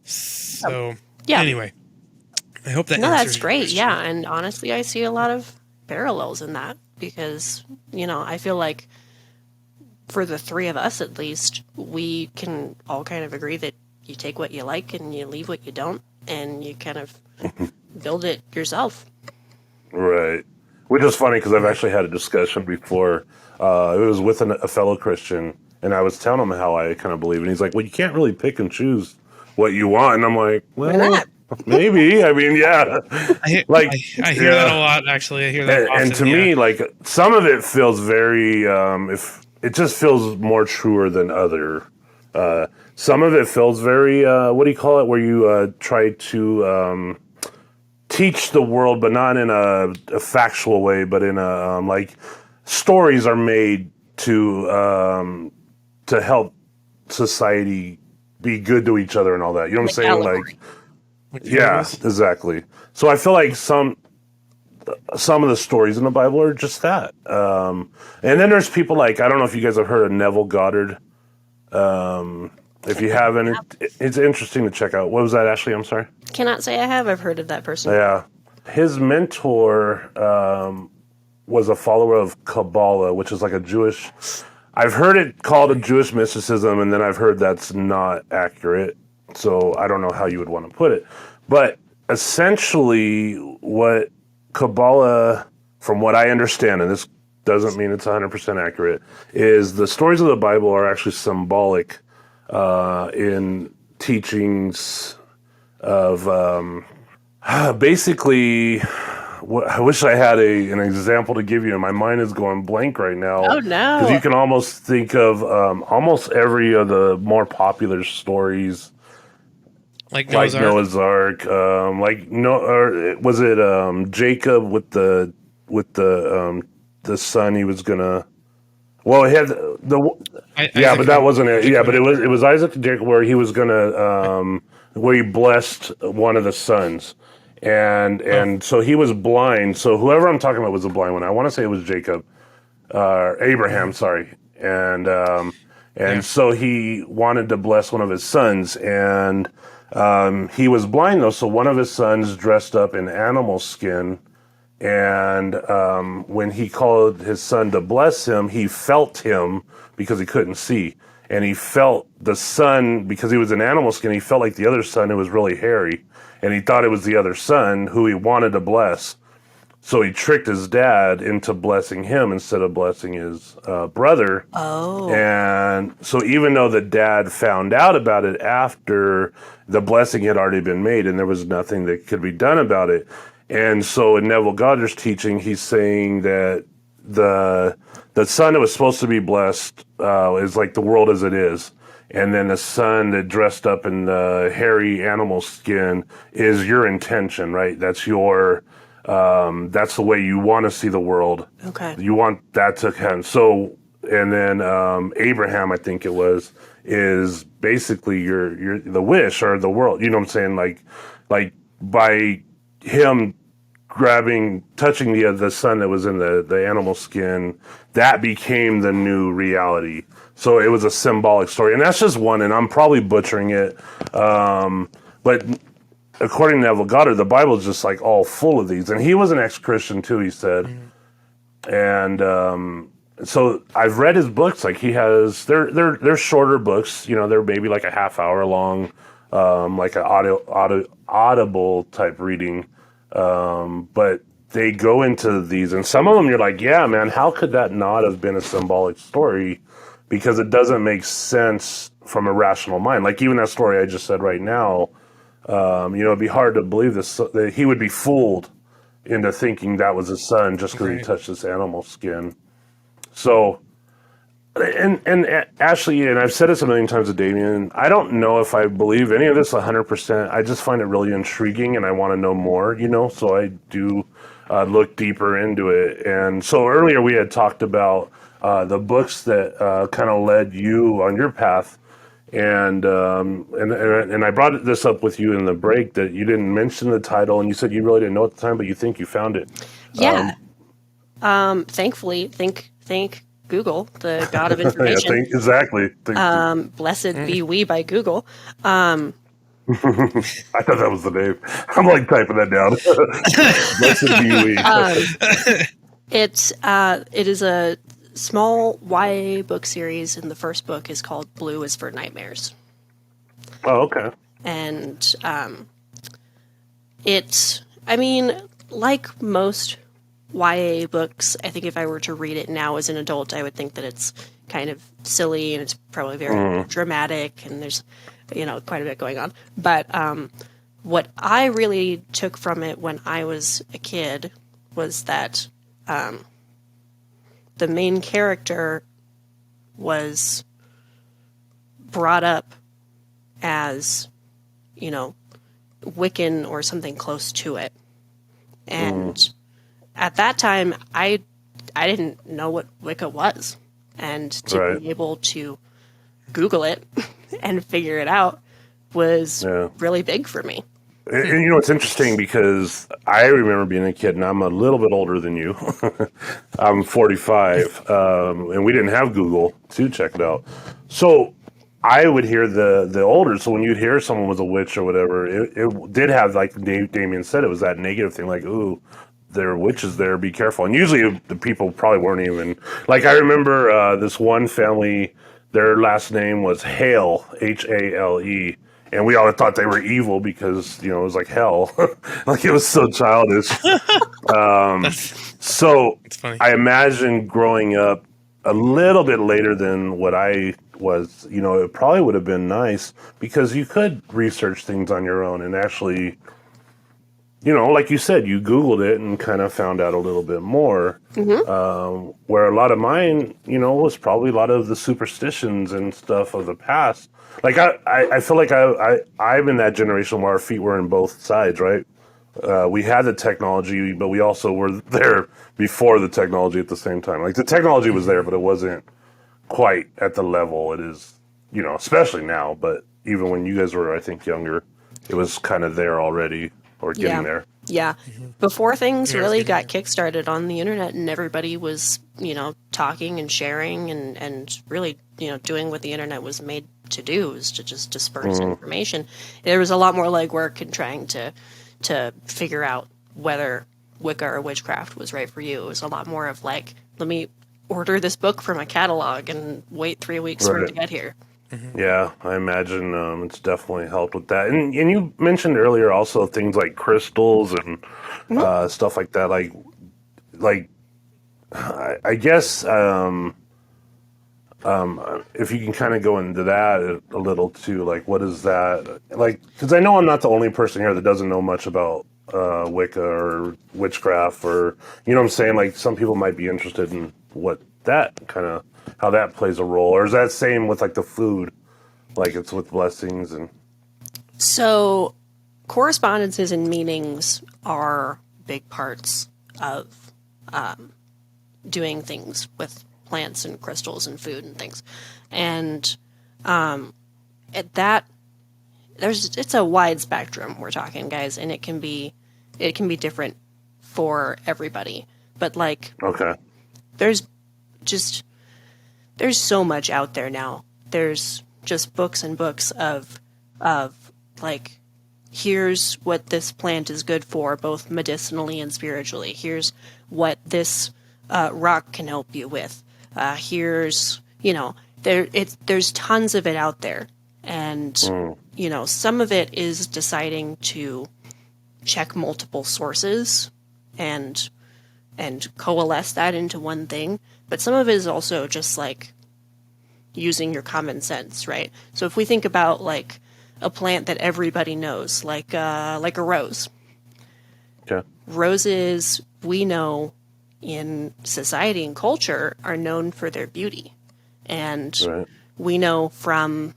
So anyway, I hope that answers that's your great. question. Yeah, and honestly, I see a lot of parallels in that because, I feel like for the three of us at least, we can all kind of agree that you take what you like and you leave what you don't, and you kind of build it yourself. Right. Which is funny because I've actually had a discussion before. It was with a fellow Christian, and I was telling him how I kind of believe, and he's like, well, you can't really pick and choose what you want. And I'm like, well, Why not? maybe. I mean, yeah. I hear that a lot, actually. I hear that often. And to me, like, some of it feels very, if it just feels more truer than other. Some of it feels very, what do you call it, where you try to teach the world, but not in a factual way, but in a, like, stories are made to help society be good to each other and all that. You know what I'm saying? Allegory. Yeah, exactly. So I feel like some of the stories in the Bible are just that. And then there's people like, I don't know if you guys have heard of Neville Goddard. If you haven't, it's interesting to check out. What was that, Ashlee? I'm sorry. Cannot say I have. I've heard of that person. Yeah. His mentor was a follower of Kabbalah, which is like a Jewish... I've heard it called a Jewish mysticism, and then I've heard that's not accurate. So I don't know how you would want to put it. But essentially what Kabbalah, from what I understand, and this doesn't mean it's 100% accurate, is the stories of the Bible are actually symbolic in teachings of basically... I wish I had an example to give you, and my mind is going blank right now. Oh, no. Because you can almost think of almost every of the more popular stories, like Noah's Ark. or was it Jacob with the son he was gonna? Well, he had Isaac, but that wasn't it. Yeah, but it was Isaac and Jacob where he was gonna where he blessed one of the sons. And so he was blind. So whoever I'm talking about was the blind one. I want to say it was Jacob, Abraham. Sorry. And so he wanted to bless one of his sons, and he was blind though. So one of his sons dressed up in animal skin, and when he called his son to bless him, he felt him because he couldn't see, and he felt the son because he was in animal skin. He felt like the other son who was really hairy. And he thought it was the other son who he wanted to bless. So he tricked his dad into blessing him instead of blessing his brother. Oh. And so even though the dad found out about it after the blessing had already been made and there was nothing that could be done about it. And so in Neville Goddard's teaching, he's saying that the son that was supposed to be blessed is like the world as it is. And then the son that dressed up in the hairy animal skin is your intention, right? That's your That's the way you want to see the world. Okay. You want that to happen. So, and then Abraham, I think it was, is basically your the wish or the world. You know what I'm saying? Like by him touching the sun that was in the animal skin, that became the new reality. So it was a symbolic story, and that's just one. And I'm probably butchering it, but according to Neville Goddard, the Bible is just like all full of these. And he was an ex-Christian too, he said. And so I've read his books. Like he has, they're shorter books. You know, they're maybe like a half hour long, like an audible type reading. But they go into these, and some of them you're like, yeah, man, how could that not have been a symbolic story? Because it doesn't make sense from a rational mind. Like even that story I just said right now, it'd be hard to believe that he would be fooled into thinking that was his son just because he touched this animal skin. So, and Ashlee, and I've said this a million times to Damien, I don't know if I believe any of this 100%. I just find it really intriguing and I want to know more, so I do look deeper into it. And so earlier we had talked about the books that kind of led you on your path. And I brought this up with you in the break that you didn't mention the title, and you said you really didn't know at the time, but you think you found it. Yeah. Thankfully, thank Google, the god of information. Exactly. Blessed be we by Google. I thought that was the name. I'm like typing that down. Blessed be we. It is a small YA book series, and the first book is called Blue is for Nightmares. Oh, okay. And like most YA books, I think if I were to read it now as an adult, I would think that it's kind of silly and it's probably very dramatic, and there's quite a bit going on. But what I really took from it when I was a kid was that the main character was brought up as, Wiccan or something close to it. And at that time, I didn't know what Wicca was. And to be able to Google it and figure it out was really big for me. And it's interesting because I remember being a kid, and I'm a little bit older than you. I'm 45, and we didn't have Google to check it out. So I would hear the older. So when you'd hear someone was a witch or whatever, it did have, like Damien said, it was that negative thing, like, ooh, there are witches there, be careful. And usually the people probably weren't even, like I remember this one family, their last name was Hale, Hale. And we all thought they were evil because, it was like hell. Like it was so childish. So I imagine growing up a little bit later than what I was, it probably would have been nice because you could research things on your own and actually, like you said, you Googled it and kind of found out a little bit more. Where a lot of mine, was probably a lot of the superstitions and stuff of the past. Like I feel like I'm in that generation where our feet were in both sides, right? We had the technology, but we also were there before the technology at the same time. Like the technology was there, but it wasn't quite at the level it is, especially now. But even when you guys were, I think, younger, it was kind of there already or getting there. Yeah. Before things really got kickstarted on the internet and everybody was, talking and sharing and really, doing what the internet was made to do, is to just disperse information. There was a lot more legwork in trying to figure out whether Wicca or witchcraft was right for you. It was a lot more of like, let me order this book from a catalog and wait 3 weeks for it to get here. Yeah, I imagine it's definitely helped with that. And you mentioned earlier also things like crystals and stuff like that. Like I guess if you can kind of go into that a little too, like what is that? Like, because I know I'm not the only person here that doesn't know much about Wicca or witchcraft, or what I'm saying. Like some people might be interested in what that kind of, how that plays a role, or is that same with like the food, like it's with blessings and. So, correspondences and meanings are big parts of doing things with plants and crystals and food and things. And it's a wide spectrum we're talking, guys, and it can be different for everybody. But like, Okay. there's so much out there now. There's just books and books of like, here's what this plant is good for, both medicinally and spiritually. Here's what this rock can help you with. Here's, there's tons of it out there. And, some of it is deciding to check multiple sources and coalesce that into one thing. But some of it is also just like using your common sense, right? So if we think about like a plant that everybody knows, like a rose. Okay. Roses, we know in society and culture, are known for their beauty. And Right. we know from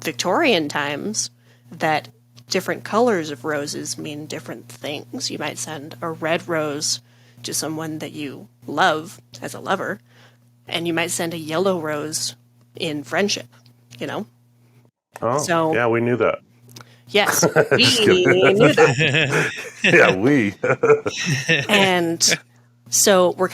Victorian times that different colors of roses mean different things. You might send a red rose to someone that you love as a lover, and you might send a yellow rose in friendship, Oh, So- yeah, we knew that. Yes, we knew that. Yeah, we. And so we're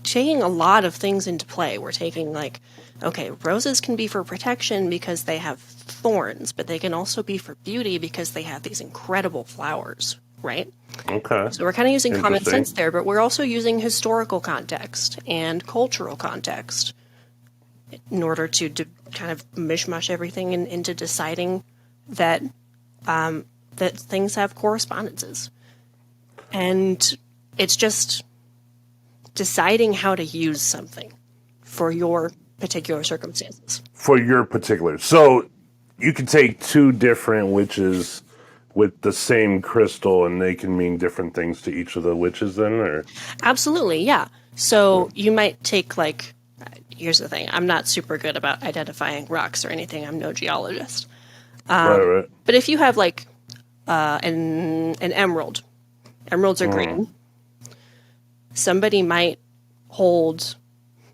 taking a lot of things into play. We're taking like, okay, roses can be for protection because they have thorns, but they can also be for beauty because they have these incredible flowers, right? Okay. So we're kind of using common Interesting. sense there, but we're also using historical context and cultural context in order to kind of mishmash everything into deciding that that things have correspondences. And it's just deciding how to use something for your particular circumstances. For your particular. So you could take two different witches with the same crystal and they can mean different things to each of the witches then, or? Absolutely, yeah. So you might take like, here's the thing, I'm not super good about identifying rocks or anything. I'm no geologist. Right. But if you have like an emerald, emeralds are green. Somebody might hold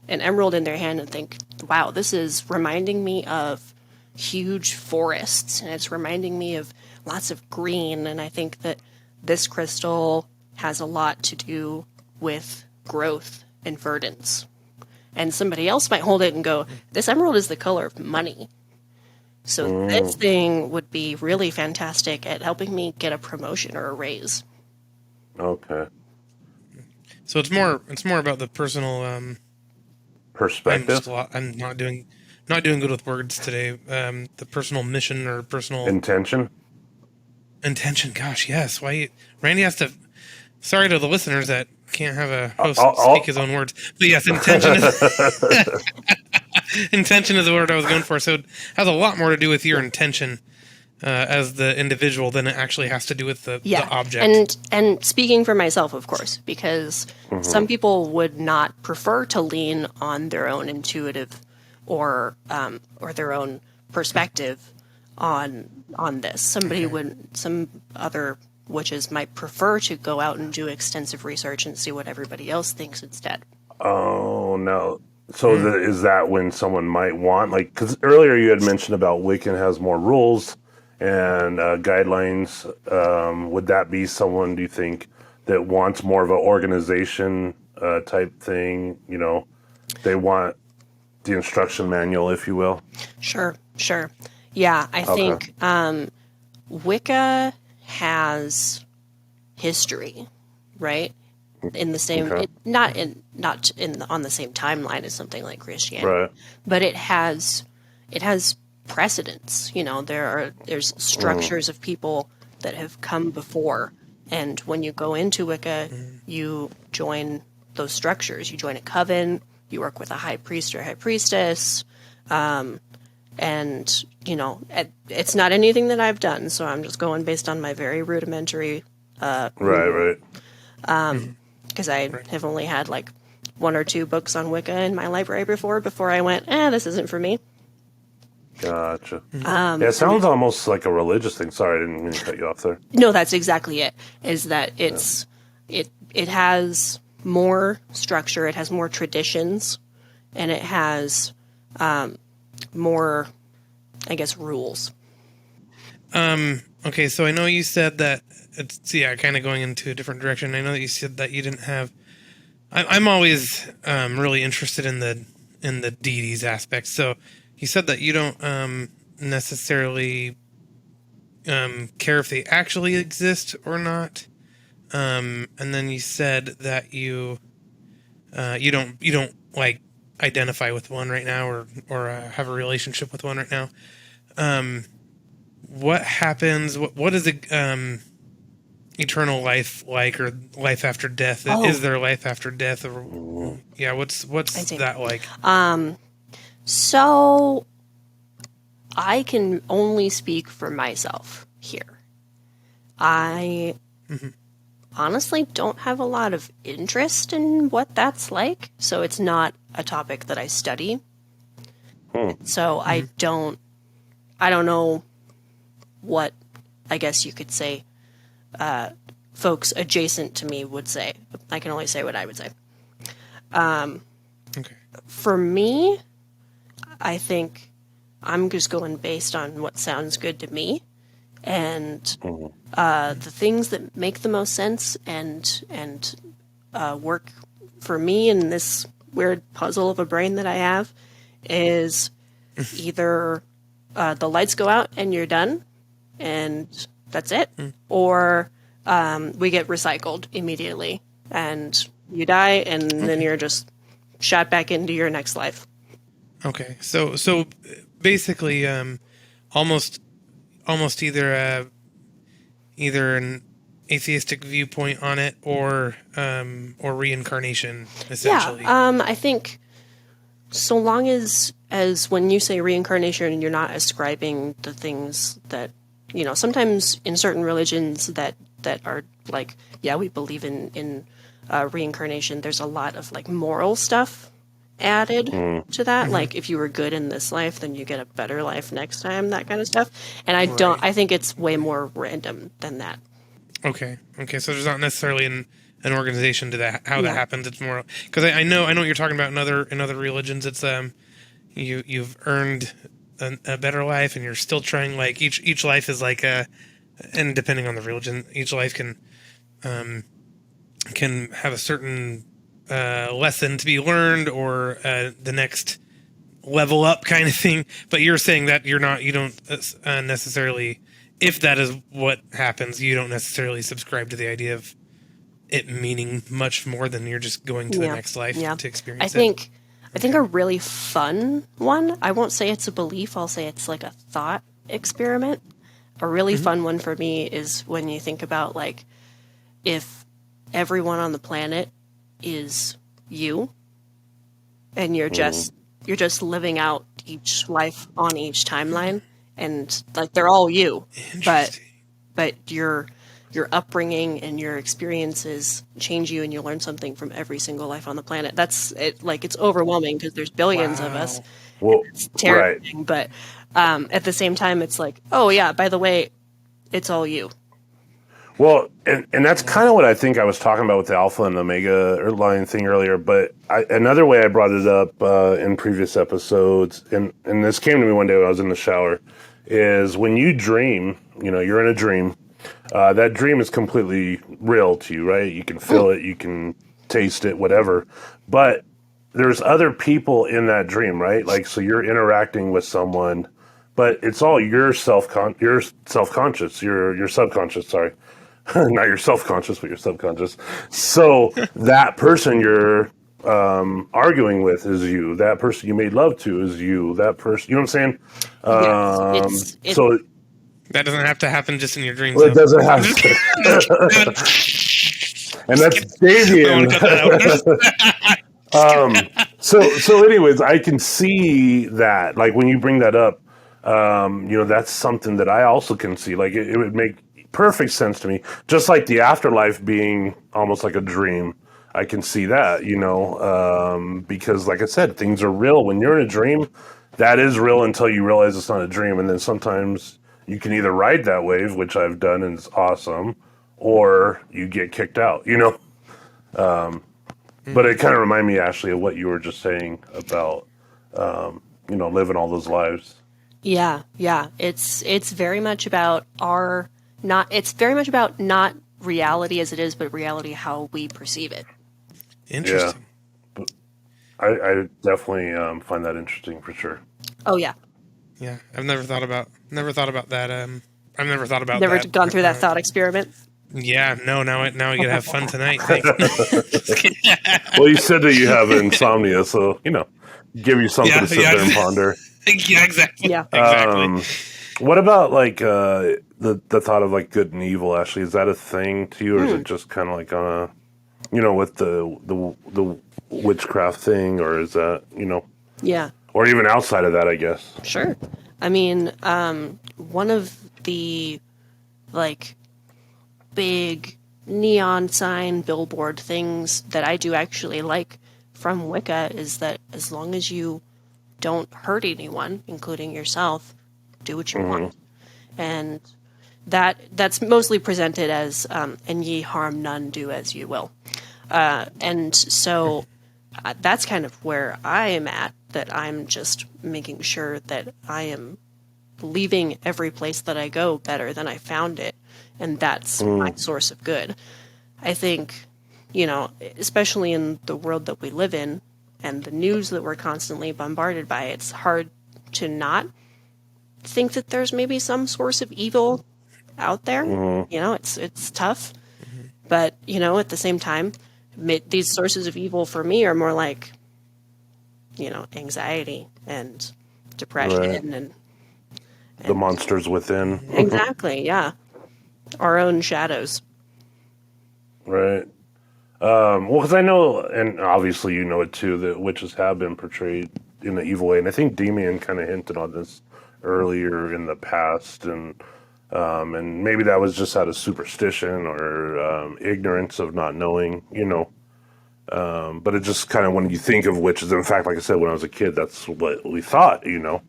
an emerald in their hand and think, wow, this is reminding me of huge forests, and it's reminding me of lots of green, and I think that this crystal has a lot to do with growth and verdance. And somebody else might hold it and go, this emerald is the color of money. So this thing would be really fantastic at helping me get a promotion or a raise. Okay. So it's more about the personal. Perspective. I'm not doing good with words today. The personal mission or personal Intention. Gosh, yes. Why Randy has to? Sorry to the listeners that can't have a host I'll- speak his own words. But yes, intention is intention is the word I was going for. So it has a lot more to do with your intention as the individual than it actually has to do with the object. And speaking for myself, of course, because some people would not prefer to lean on their own intuitive or their own perspective on this. Some other witches might prefer to go out and do extensive research and see what everybody else thinks instead. Oh, no. So is that when someone might want, like, because earlier you had mentioned about Wiccan has more rules and guidelines. Would that be someone, do you think, that wants more of an organization type thing? They want the instruction manual, if you will. Sure. Yeah, I think Wicca has history, right? In the same, not on the same timeline as something like Christianity, Right. but it has precedents. There's structures of people that have come before, and when you go into Wicca, you join those structures. You join a coven. You work with a high priest or high priestess. And, it's not anything that I've done, so I'm just going based on my very rudimentary, Right. because I have only had like one or two books on Wicca in my library before I went, this isn't for me. Gotcha. It sounds almost like a religious thing. Sorry, I didn't mean to cut you off there. No, that's exactly it, is that it's it has more structure, it has more traditions, and it has more, I guess, rules. Okay, so I know you said that it's kind of going into a different direction. I know that you said that you didn't have. I'm always really interested in the deities aspect. So you said that you don't necessarily care if they actually exist or not. And then you said that you don't like identify with one right now or have a relationship with one right now. What happens? What is the eternal life like, or life after death? Oh. Is there life after death? Or yeah, what's that like? So I can only speak for myself here. I honestly don't have a lot of interest in what that's like, so it's not a topic that I study. So I don't know what, I guess you could say, folks adjacent to me would say. I can only say what I would say. Okay. For me, I think I'm just going based on what sounds good to me, and the things that make the most sense and work for me in this weird puzzle of a brain that I have is either the lights go out and you're done, and that's it, or we get recycled immediately and you die, and then you're just shot back into your next life. Okay, so basically, almost either an atheistic viewpoint on it, or reincarnation, essentially. Yeah, I think so long as when you say reincarnation, you're not ascribing the things that, sometimes in certain religions that are like, yeah, we believe in reincarnation. There's a lot of like moral stuff added to that. Like if you were good in this life, then you get a better life next time, that kind of stuff. And I think it's way more random than that. Okay. So there's not necessarily an organization to that, how that happens. It's more because I know what you're talking about in other religions. It's you've earned a better life, and you're still trying. Like each life is like and depending on the religion, each life can have a certain lesson to be learned, or the next level up kind of thing. But you're saying that you don't necessarily, if that is what happens, you don't necessarily subscribe to the idea of it meaning much more than you're just going to the next life to experience it. I think a really fun one, I won't say it's a belief, I'll say it's like a thought experiment. A really fun one for me is when you think about, like, if everyone on the planet is you, and you're just living out each life on each timeline, and like they're all you, but your upbringing and your experiences change you, and you learn something from every single life on the planet. That's it. Like, it's overwhelming because there's billions of us. Well, it's terrifying, but at the same time, it's like, oh yeah, by the way, it's all you. Well, and that's kind of what I think I was talking about with the alpha and omega line thing earlier. But another way I brought it up in previous episodes, and this came to me one day when I was in the shower, is when you dream, you're in a dream, that dream is completely real to you, right? You can feel it, you can taste it, whatever. But there's other people in that dream, right? Like, so you're interacting with someone, but it's all your self-conscious, your subconscious, sorry. Not your self-conscious, but your subconscious. So that person you're arguing with is you. That person you made love to is you. That person, you know what I'm saying? So that doesn't have to happen just in your dreams. Well, it doesn't have to. And that's Damien. So anyways, I can see that. Like, when you bring that up, that's something that I also can see. Like, it would make perfect sense to me. Just like the afterlife being almost like a dream. I can see that, because like I said, things are real. When you're in a dream, that is real until you realize it's not a dream. And then sometimes you can either ride that wave, which I've done and it's awesome, or you get kicked out, you know? But it kind of reminded me, Ashley, of what you were just saying about, you know, living all those lives. Yeah, yeah. It's very much about it's very much about not reality as it is, but reality how we perceive it. Interesting. Yeah. But I definitely find that interesting for sure. Oh yeah. Yeah, I've never thought about that. I've never thought about Never that. gone through that thought experiment. Yeah, no. Now we get to have fun tonight. Thanks. Well, you said that you have insomnia, so, you know, give you something to sit there and ponder. Yeah, exactly. Yeah. Exactly. What about like the thought of like good and evil? Ashley, is that a thing to you, or is it just kind of like on a, you know, with the witchcraft thing, or is that, you know, Yeah. or even outside of that, I guess? Sure. I mean, one of the like big neon sign billboard things that I do actually like from Wicca is that as long as you don't hurt anyone, including yourself, do what you want. And that's mostly presented as and ye harm none, do as you will. And so that's kind of where I am at, that I'm just making sure that I am leaving every place that I go better than I found it. And that's my source of good. I think, you know, especially in the world that we live in and the news that we're constantly bombarded by, it's hard to not think that there's maybe some source of evil out there. You know, it's tough. But, you know, at the same time, these sources of evil for me are more like, you know, anxiety and depression and The monsters within. exactly, yeah. Our own shadows. Right. Well, because I know, and obviously you know it too, that witches have been portrayed in an evil way, and I think Damien kind of hinted on this earlier in the past, and maybe that was just out of superstition or ignorance of not knowing, you know. But it just kind of, when you think of witches, in fact, like I said, when I was a kid, that's what we thought, you know.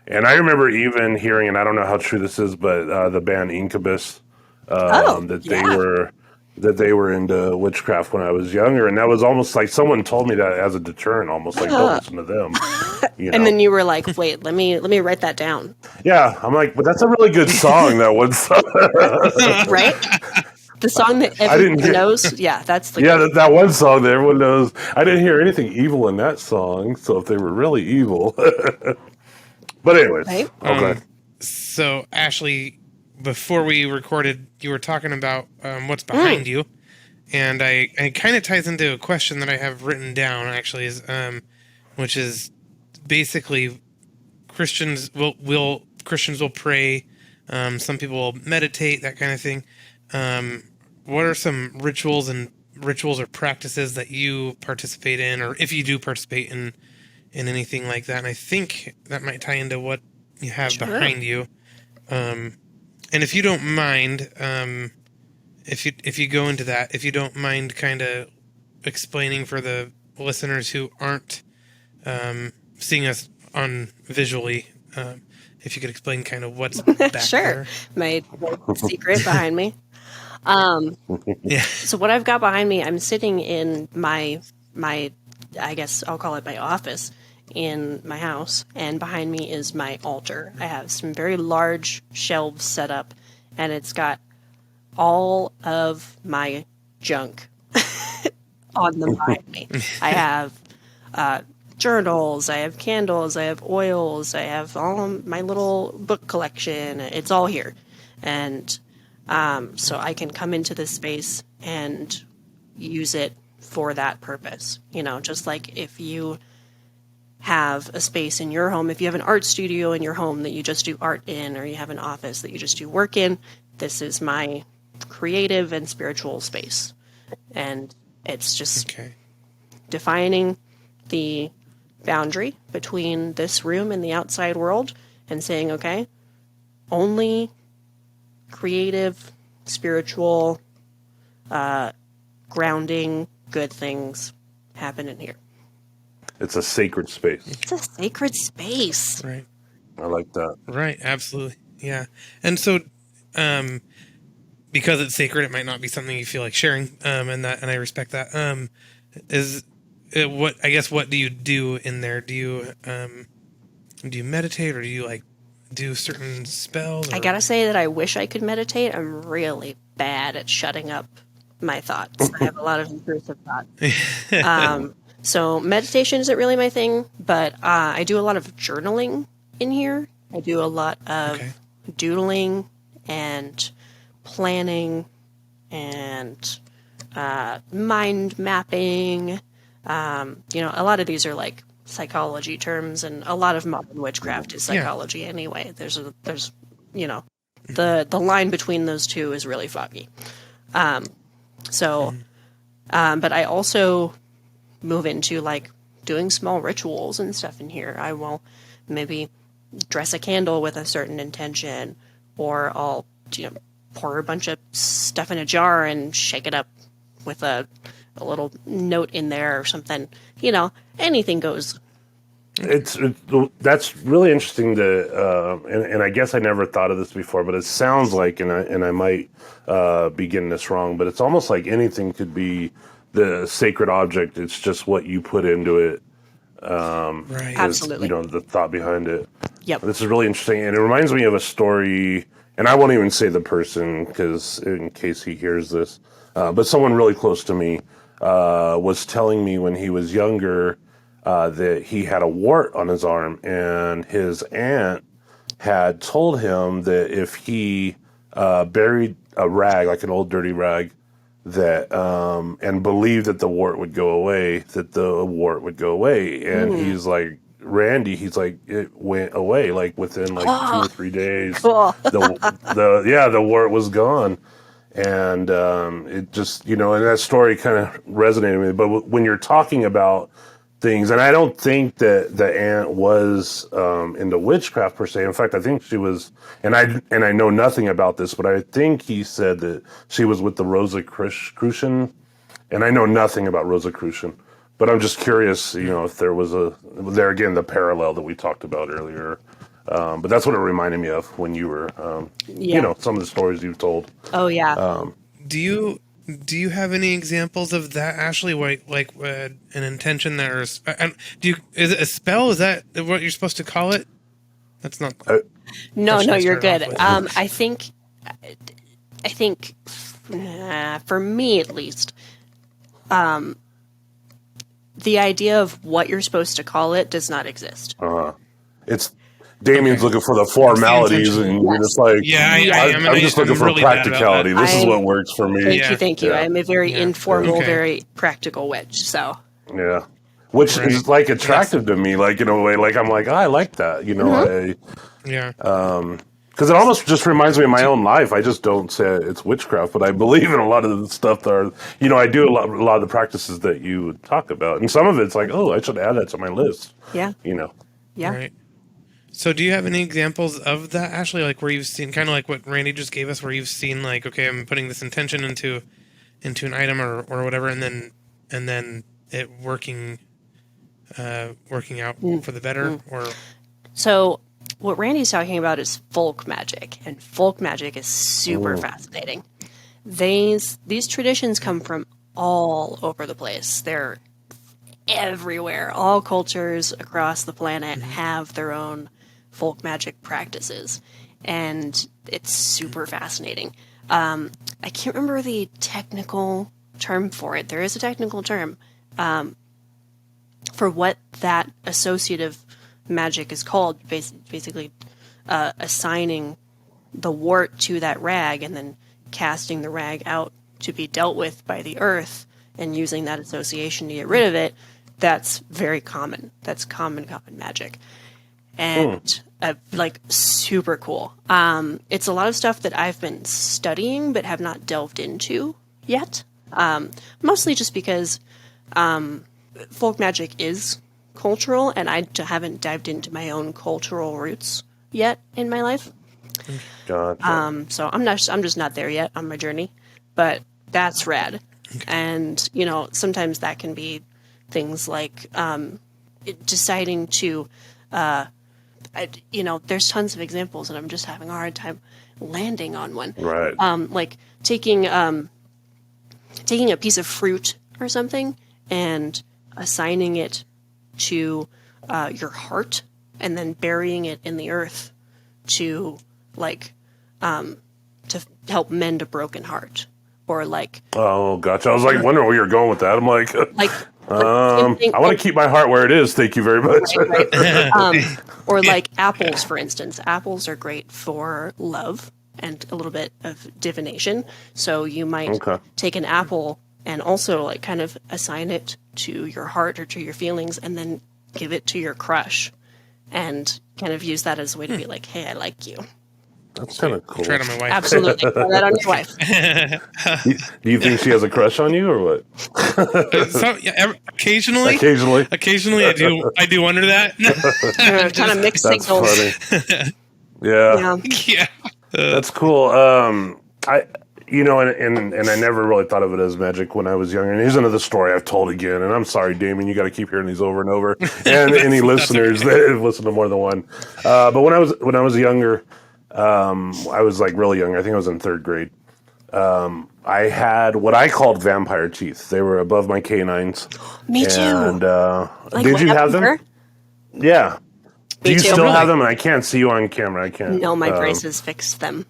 And I remember even hearing, and I don't know how true this is, but the band Incubus, that they were into witchcraft when I was younger, and that was almost like someone told me that as a deterrent, almost like don't listen to them. You know? And then you were like, wait, let me write that down. Yeah, I'm like, but that's a really good song. That one song, Right? The song that everyone knows. Yeah, that's the that one song that everyone knows. I didn't hear anything evil in that song, so if they were really evil, but anyways, Right? okay. So, Ashley, before we recorded, you were talking about what's behind you, and it kind of ties into a question that I have written down. Actually, is which is basically Christians will pray. Some people will meditate, that kind of thing. What are some rituals or practices that you participate in, or if you do participate in anything like that? And I think that might tie into what you have behind you. And if you don't mind, if you go into that, if you don't mind kind of explaining for the listeners who aren't seeing us on visually, if you could explain kind of what's back Sure. there. My secret behind me. Yeah. So what I've got behind me, I'm sitting in my I guess I'll call it my office in my house, and behind me is my altar. I have some very large shelves set up, and it's got all of my junk on them behind me. I have journals, I have candles, I have oils, I have all of my little book collection. It's all here. And so I can come into this space and use it for that purpose. You know, just like if you have a space in your home, if you have an art studio in your home that you just do art in, or you have an office that you just do work in, this is my creative and spiritual space. And it's just defining the boundary between this room and the outside world and saying, okay, only creative, spiritual, grounding, good things happen in here. It's a sacred space. It's a sacred space. Right. I like that. Right. Absolutely. Yeah. And so, because it's sacred, it might not be something you feel like sharing. And I respect that. What do you do in there? Do you meditate, or do you like do certain spells? I gotta say that I wish I could meditate. I'm really bad at shutting up my thoughts. I have a lot of intrusive thoughts. So meditation isn't really my thing, but I do a lot of journaling in here. I do a lot of doodling and planning and mind mapping. A lot of these are like psychology terms, and a lot of modern witchcraft is psychology anyway. There's the line between those two is really foggy. But I also move into like doing small rituals and stuff in here. I will maybe dress a candle with a certain intention, or I'll pour a bunch of stuff in a jar and shake it up with a little note in there or something. Anything goes. That's really interesting and I guess I never thought of this before, but it sounds like, and I might be getting this wrong, but it's almost like anything could be the sacred object. It's just what you put into it. Right. Absolutely. The thought behind it. Yep. This is really interesting, and it reminds me of a story, and I won't even say the person because in case he hears this, but someone really close to me was telling me when he was younger that he had a wart on his arm, and his aunt had told him that if he buried a rag, like an old dirty rag, that and believed that the wart would go away, that the wart would go away. And he's like, Randy, he's like, it went away like within like 2 or 3 days. Cool. The wart was gone. And it just, and that story kind of resonated with me. But when you're talking about things, and I don't think that the aunt was into witchcraft per se. In fact, I think she was, and I know nothing about this, but I think he said that she was with the Rosicrucian, and I know nothing about Rosicrucian. But I'm just curious, if there was there again, the parallel that we talked about earlier. But that's what it reminded me of when you were, some of the stories you've told. Oh yeah. Do you have any examples of that, Ashlee? Like an intention there is? Is it a spell? Is that what you're supposed to call it? That's not. No, you're good. Off with. I think, for me at least, the idea of what you're supposed to call it does not exist. It's Damien's looking for the formalities, and you're just like, I'm just looking for practicality. This is what works for me. Thank you. I'm a very informal, very practical witch. So yeah, which is like attractive to me, like in a way, like I'm like, I like that, because it almost just reminds me of my own life. I just don't say it's witchcraft, but I believe in a lot of the stuff that are, I do a lot of the practices that you would talk about, and some of it's like, oh, I should add that to my list. Yeah. Yeah. Right. So do you have any exampple of that, Ashlee, like where you've seen kind of like what Randy just gave us, where you've seen like, okay, I'm putting this intention into an item or whatever, and then it working out for the better? Or so what Randy's talking about is folk magic, and folk magic is super fascinating. These traditions come from all over the place. They're everywhere. All cultures across the planet have their own folk magic practices, and it's super fascinating. I can't remember the technical term for it. There is a technical term for what that associative magic is called, basically assigning the wart to that rag and then casting the rag out to be dealt with by the earth and using that association to get rid of it. That's very common. That's common magic. And like super cool. It's a lot of stuff that I've been studying but have not delved into yet. Mostly just because folk magic is cultural, and I haven't dived into my own cultural roots yet in my life. Gotcha. So I'm just not there yet on my journey, but that's rad. Okay. And sometimes that can be things like deciding to. There's tons of examples, and I'm just having a hard time landing on one. Right. Like taking a piece of fruit or something and assigning it to your heart, and then burying it in the earth to to help mend a broken heart, or like. Oh, gotcha. I was like wondering where you're going with that. I'm like, I want to keep my heart where it is. Thank you very much. Right. Or like apples, for instance. Apples are great for love and a little bit of divination. So you might take an apple and also like kind of assign it to your heart or to your feelings, and then give it to your crush, and kind of use that as a way to be like, hey, I like you. That's kind of cool. Try it on my wife. Absolutely. Try that on your wife. Do you think she has a crush on you or what? So, yeah, occasionally, I do wonder that. Kind of mixed That's signals. funny. Yeah. Yeah. That's cool. And I never really thought of it as magic when I was younger. And here's another story I've told again. And I'm sorry, Damien, you got to keep hearing these over and over. And any listeners that have listened to more than one. But when I was younger, I was like really young. I think I was in third grade. I had what I called vampire teeth. They were above my canines. Me too. And Like did you have them? Her? Yeah. Do Me you too. still Really? have them? And I can't see you on camera. I can't. No, my braces fixed them.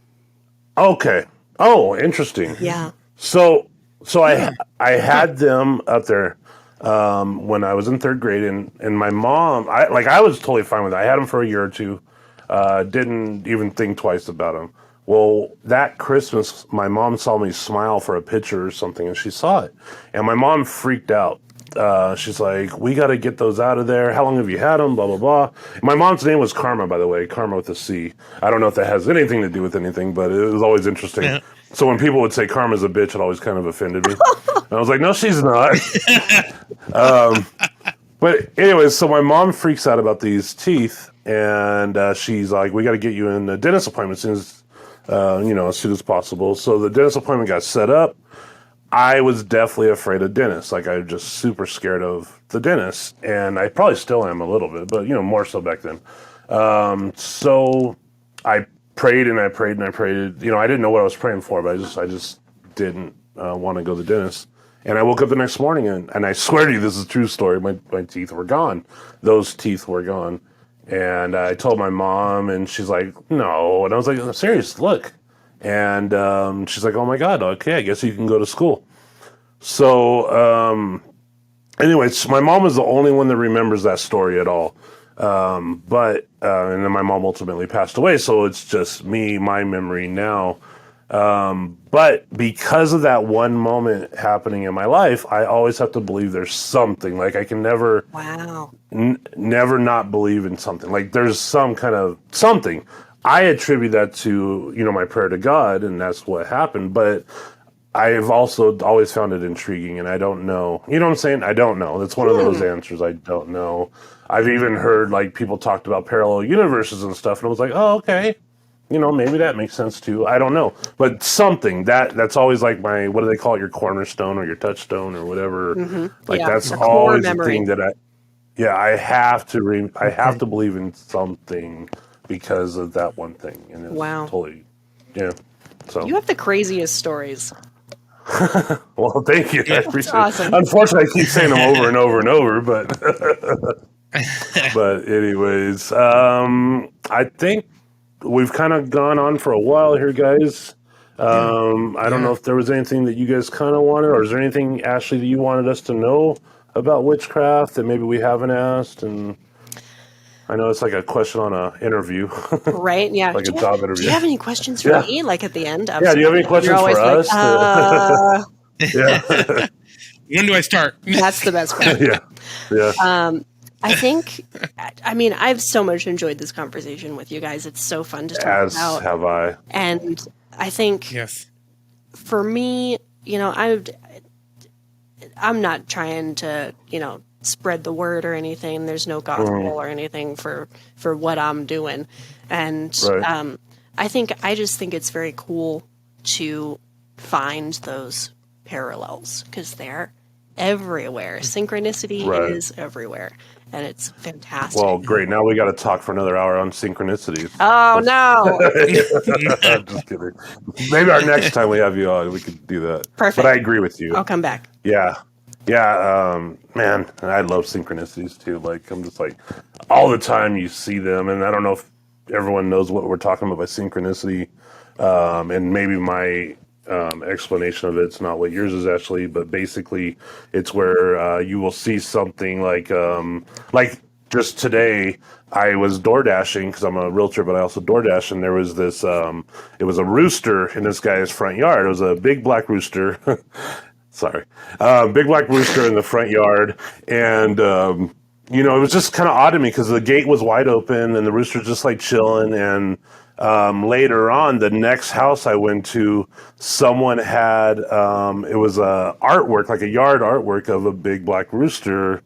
Okay. Oh, interesting. Yeah. So I had them up there when I was in third grade, and my mom, I was totally fine with it. I had them for a year or two, didn't even think twice about them. Well, that Christmas, my mom saw me smile for a picture or something, and she saw it, and my mom freaked out. She's like, we got to get those out of there. How long have you had them? Blah, blah, blah. My mom's name was Karma, by the way. Karma with a C. I don't know if that has anything to do with anything, but it was always interesting. Yeah. So when people would say Karma's a bitch, it always kind of offended me. And I was like, no, she's not. But anyways, so my mom freaks out about these teeth, and she's like, we got to get you in a dentist appointment as soon as possible. So the dentist appointment got set up. I was definitely afraid of dentists. Like, I was just super scared of the dentist, and I probably still am a little bit, but more so back then. So I prayed and I prayed and I prayed. I didn't know what I was praying for, but I just didn't want to go to the dentist. And I woke up the next morning, and I swear to you, this is a true story. My teeth were gone. Those teeth were gone. And I told my mom, and she's like, no. And I was like, I'm serious, look. And she's like, oh my God, okay, I guess you can go to school. So anyways, my mom is the only one that remembers that story at all. And then my mom ultimately passed away, so it's just my memory now. But because of that one moment happening in my life, I always have to believe there's something. Like, I can never, never not believe in something. Like, there's some kind of something. I attribute that to, my prayer to God, and that's what happened. But I've also always found it intriguing, and I don't know. You know what I'm saying? I don't know. That's one of those answers. I don't know. I've even heard, like, people talked about parallel universes and stuff, and I was like, oh, okay. Maybe that makes sense too. I don't know. But something, that's always like my, what do they call it, your cornerstone or your touchstone or whatever. Mm-hmm. Like, that's always the thing that I have to believe in something because of that one thing. And it's totally, so. You have the craziest stories. Well, thank you. I appreciate awesome. it. Unfortunately, I keep saying them over and over and over, but but anyways, I think we've kind of gone on for a while here, guys. I don't know if there was anything that you guys kind of wanted, or is there anything, Ashlee, that you wanted us to know about witchcraft that maybe we haven't asked? And I know it's like a question on an interview. Right, yeah. Like a job interview. Do you have any questions for me, like at the end? Yeah, do you have any questions for us? Yeah. When do I start? That's the best part. Yeah. I think, I've so much enjoyed this conversation with you guys. It's so fun to talk about. As have I. And I think, for me, I'm not trying to, spread the word or anything. There's no gospel or anything for what I'm doing. And I just think it's very cool to find those parallels, because they're everywhere. Synchronicity Right. is everywhere, and it's fantastic. Well, great. Now we got to talk for another hour on synchronicities. Oh no! Just kidding. Maybe our next time we have you on, we could do that. Perfect. But I agree with you. I'll come back. Yeah. Yeah. Man, I love synchronicities too. Like, I'm just like, all the time you see them. And I don't know if everyone knows what we're talking about by synchronicity. And maybe my explanation of it's not what yours is, actually, but basically it's where you will see something like just today, I was door dashing because I'm a realtor, but I also door dash, and there was this, it was a rooster in this guy's front yard. It was a big black rooster. Sorry. Big black rooster in the front yard. And, it was just kind of odd to me because the gate was wide open and the rooster's just like chilling. And later on, the next house I went to, someone had, it was a artwork, like a yard artwork of a big black rooster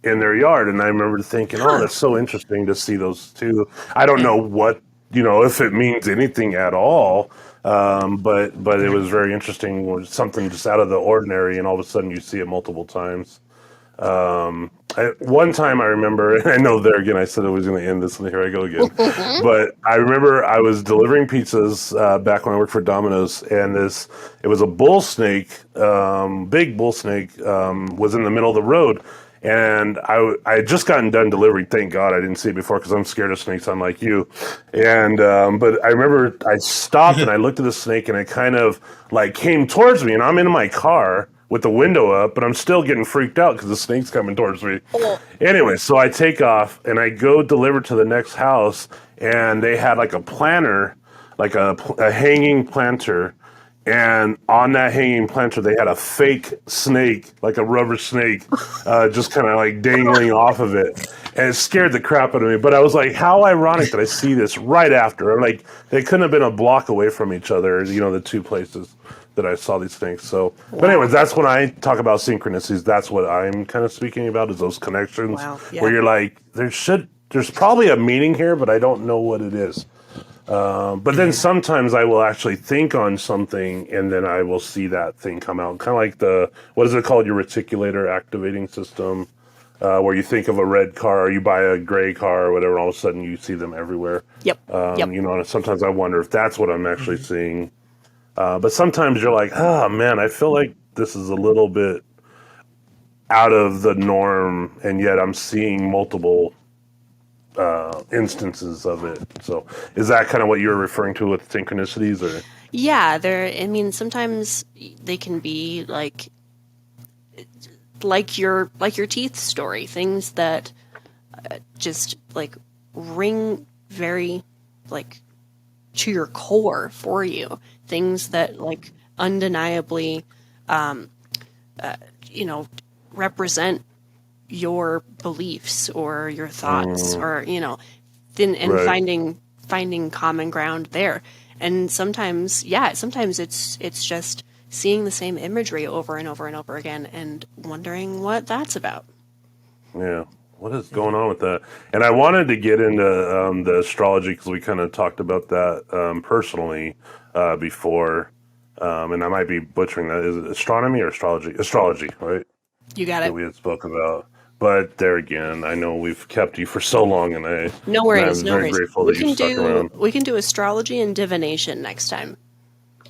in their yard. And I remember thinking, oh, that's so interesting to see those two. I don't know what, if it means anything at all. But it was very interesting, something just out of the ordinary, and all of a sudden you see it multiple times. One time I remember, and I know there again, I said I was going to end this, and here I go again. But I remember I was delivering pizzas back when I worked for Domino's, and it was a bull snake, big bull snake, was in the middle of the road. And I had just gotten done delivering. Thank God I didn't see it before because I'm scared of snakes, unlike you. And but I remember I stopped and I looked at the snake and it kind of like came towards me. And I'm in my car with the window up, but I'm still getting freaked out because the snake's coming towards me. Anyway, so I take off and I go deliver to the next house, and they had like a planter, like a hanging planter. And on that hanging planter, they had a fake snake, like a rubber snake, just kind of like dangling off of it. And it scared the crap out of me. But I was like, how ironic that I see this right after. I'm like, they couldn't have been a block away from each other, the two places that I saw these things. So, but anyways, that's when I talk about synchronicities. That's what I'm kind of speaking about, is those connections where you're like, there's probably a meaning here, but I don't know what it is. But then sometimes I will actually think on something and then I will see that thing come out. Kind of like what is it called? Your reticulator activating system, where you think of a red car or you buy a gray car or whatever, all of a sudden you see them everywhere. Yep. And sometimes I wonder if that's what I'm actually seeing. But sometimes you're like, oh man, I feel like this is a little bit out of the norm, and yet I'm seeing multiple instances of it. So is that kind of what you're referring to with synchronicities? Or Yeah, sometimes they can be like your teeth story, things that just like ring very like to your core for you, things that like undeniably represent your beliefs or your thoughts, or finding common ground there. And sometimes it's just seeing the same imagery over and over and over again and wondering what that's about. Yeah, what is going on with that? And I wanted to get into the astrology because we kind of talked about that personally before, and I might be butchering that. Is it astronomy or astrology? Astrology, right? You got it. That we had spoken about. But there again, I know we've kept you for so long, and no worries. I'm very grateful that you stuck around. We can do astrology and divination next time.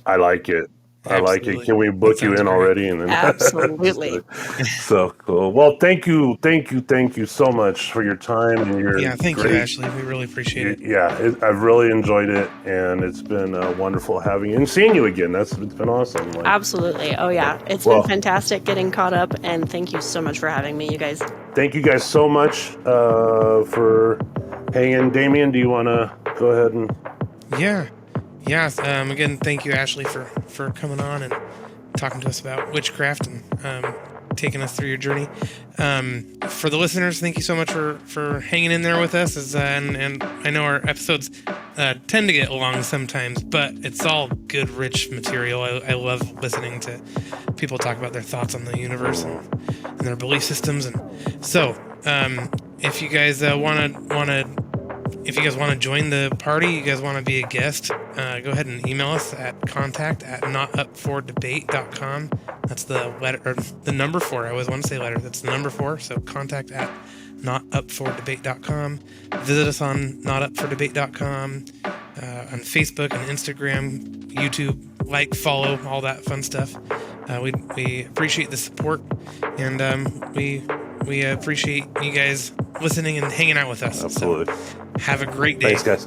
I like it. Absolutely. I like it. Can we book you in already? And then Absolutely. So cool. Well, thank you so much for your time and your thank you, Ashlee. We really appreciate it. Yeah, I've really enjoyed it, and it's been wonderful having you and seeing you again. It's been awesome. Absolutely. Oh yeah, it's been fantastic getting caught up, and thank you so much for having me, you guys. Thank you guys so much for hanging. Damien, do you want to go ahead and? Yeah. Again, thank you, Ashlee, for coming on and talking to us about witchcraft and taking us through your journey. For the listeners, thank you so much for hanging in there with us. And I know our episodes tend to get long sometimes, but it's all good, rich material. I love listening to people talk about their thoughts on the universe and their belief systems. And so, if you guys want to if you guys want to join the party, you guys want to be a guest, go ahead and email us at contact@notupfordebate.com. That's the letter, or the number 4. I always want to say letter. That's the number 4. So contact@notupfordebate.com. Visit us on notupfordebate.com, on Facebook and Instagram, YouTube, follow, all that fun stuff. We appreciate the support, and we appreciate you guys listening and hanging out with us. Absolutely. So have a great day. Thanks, guys.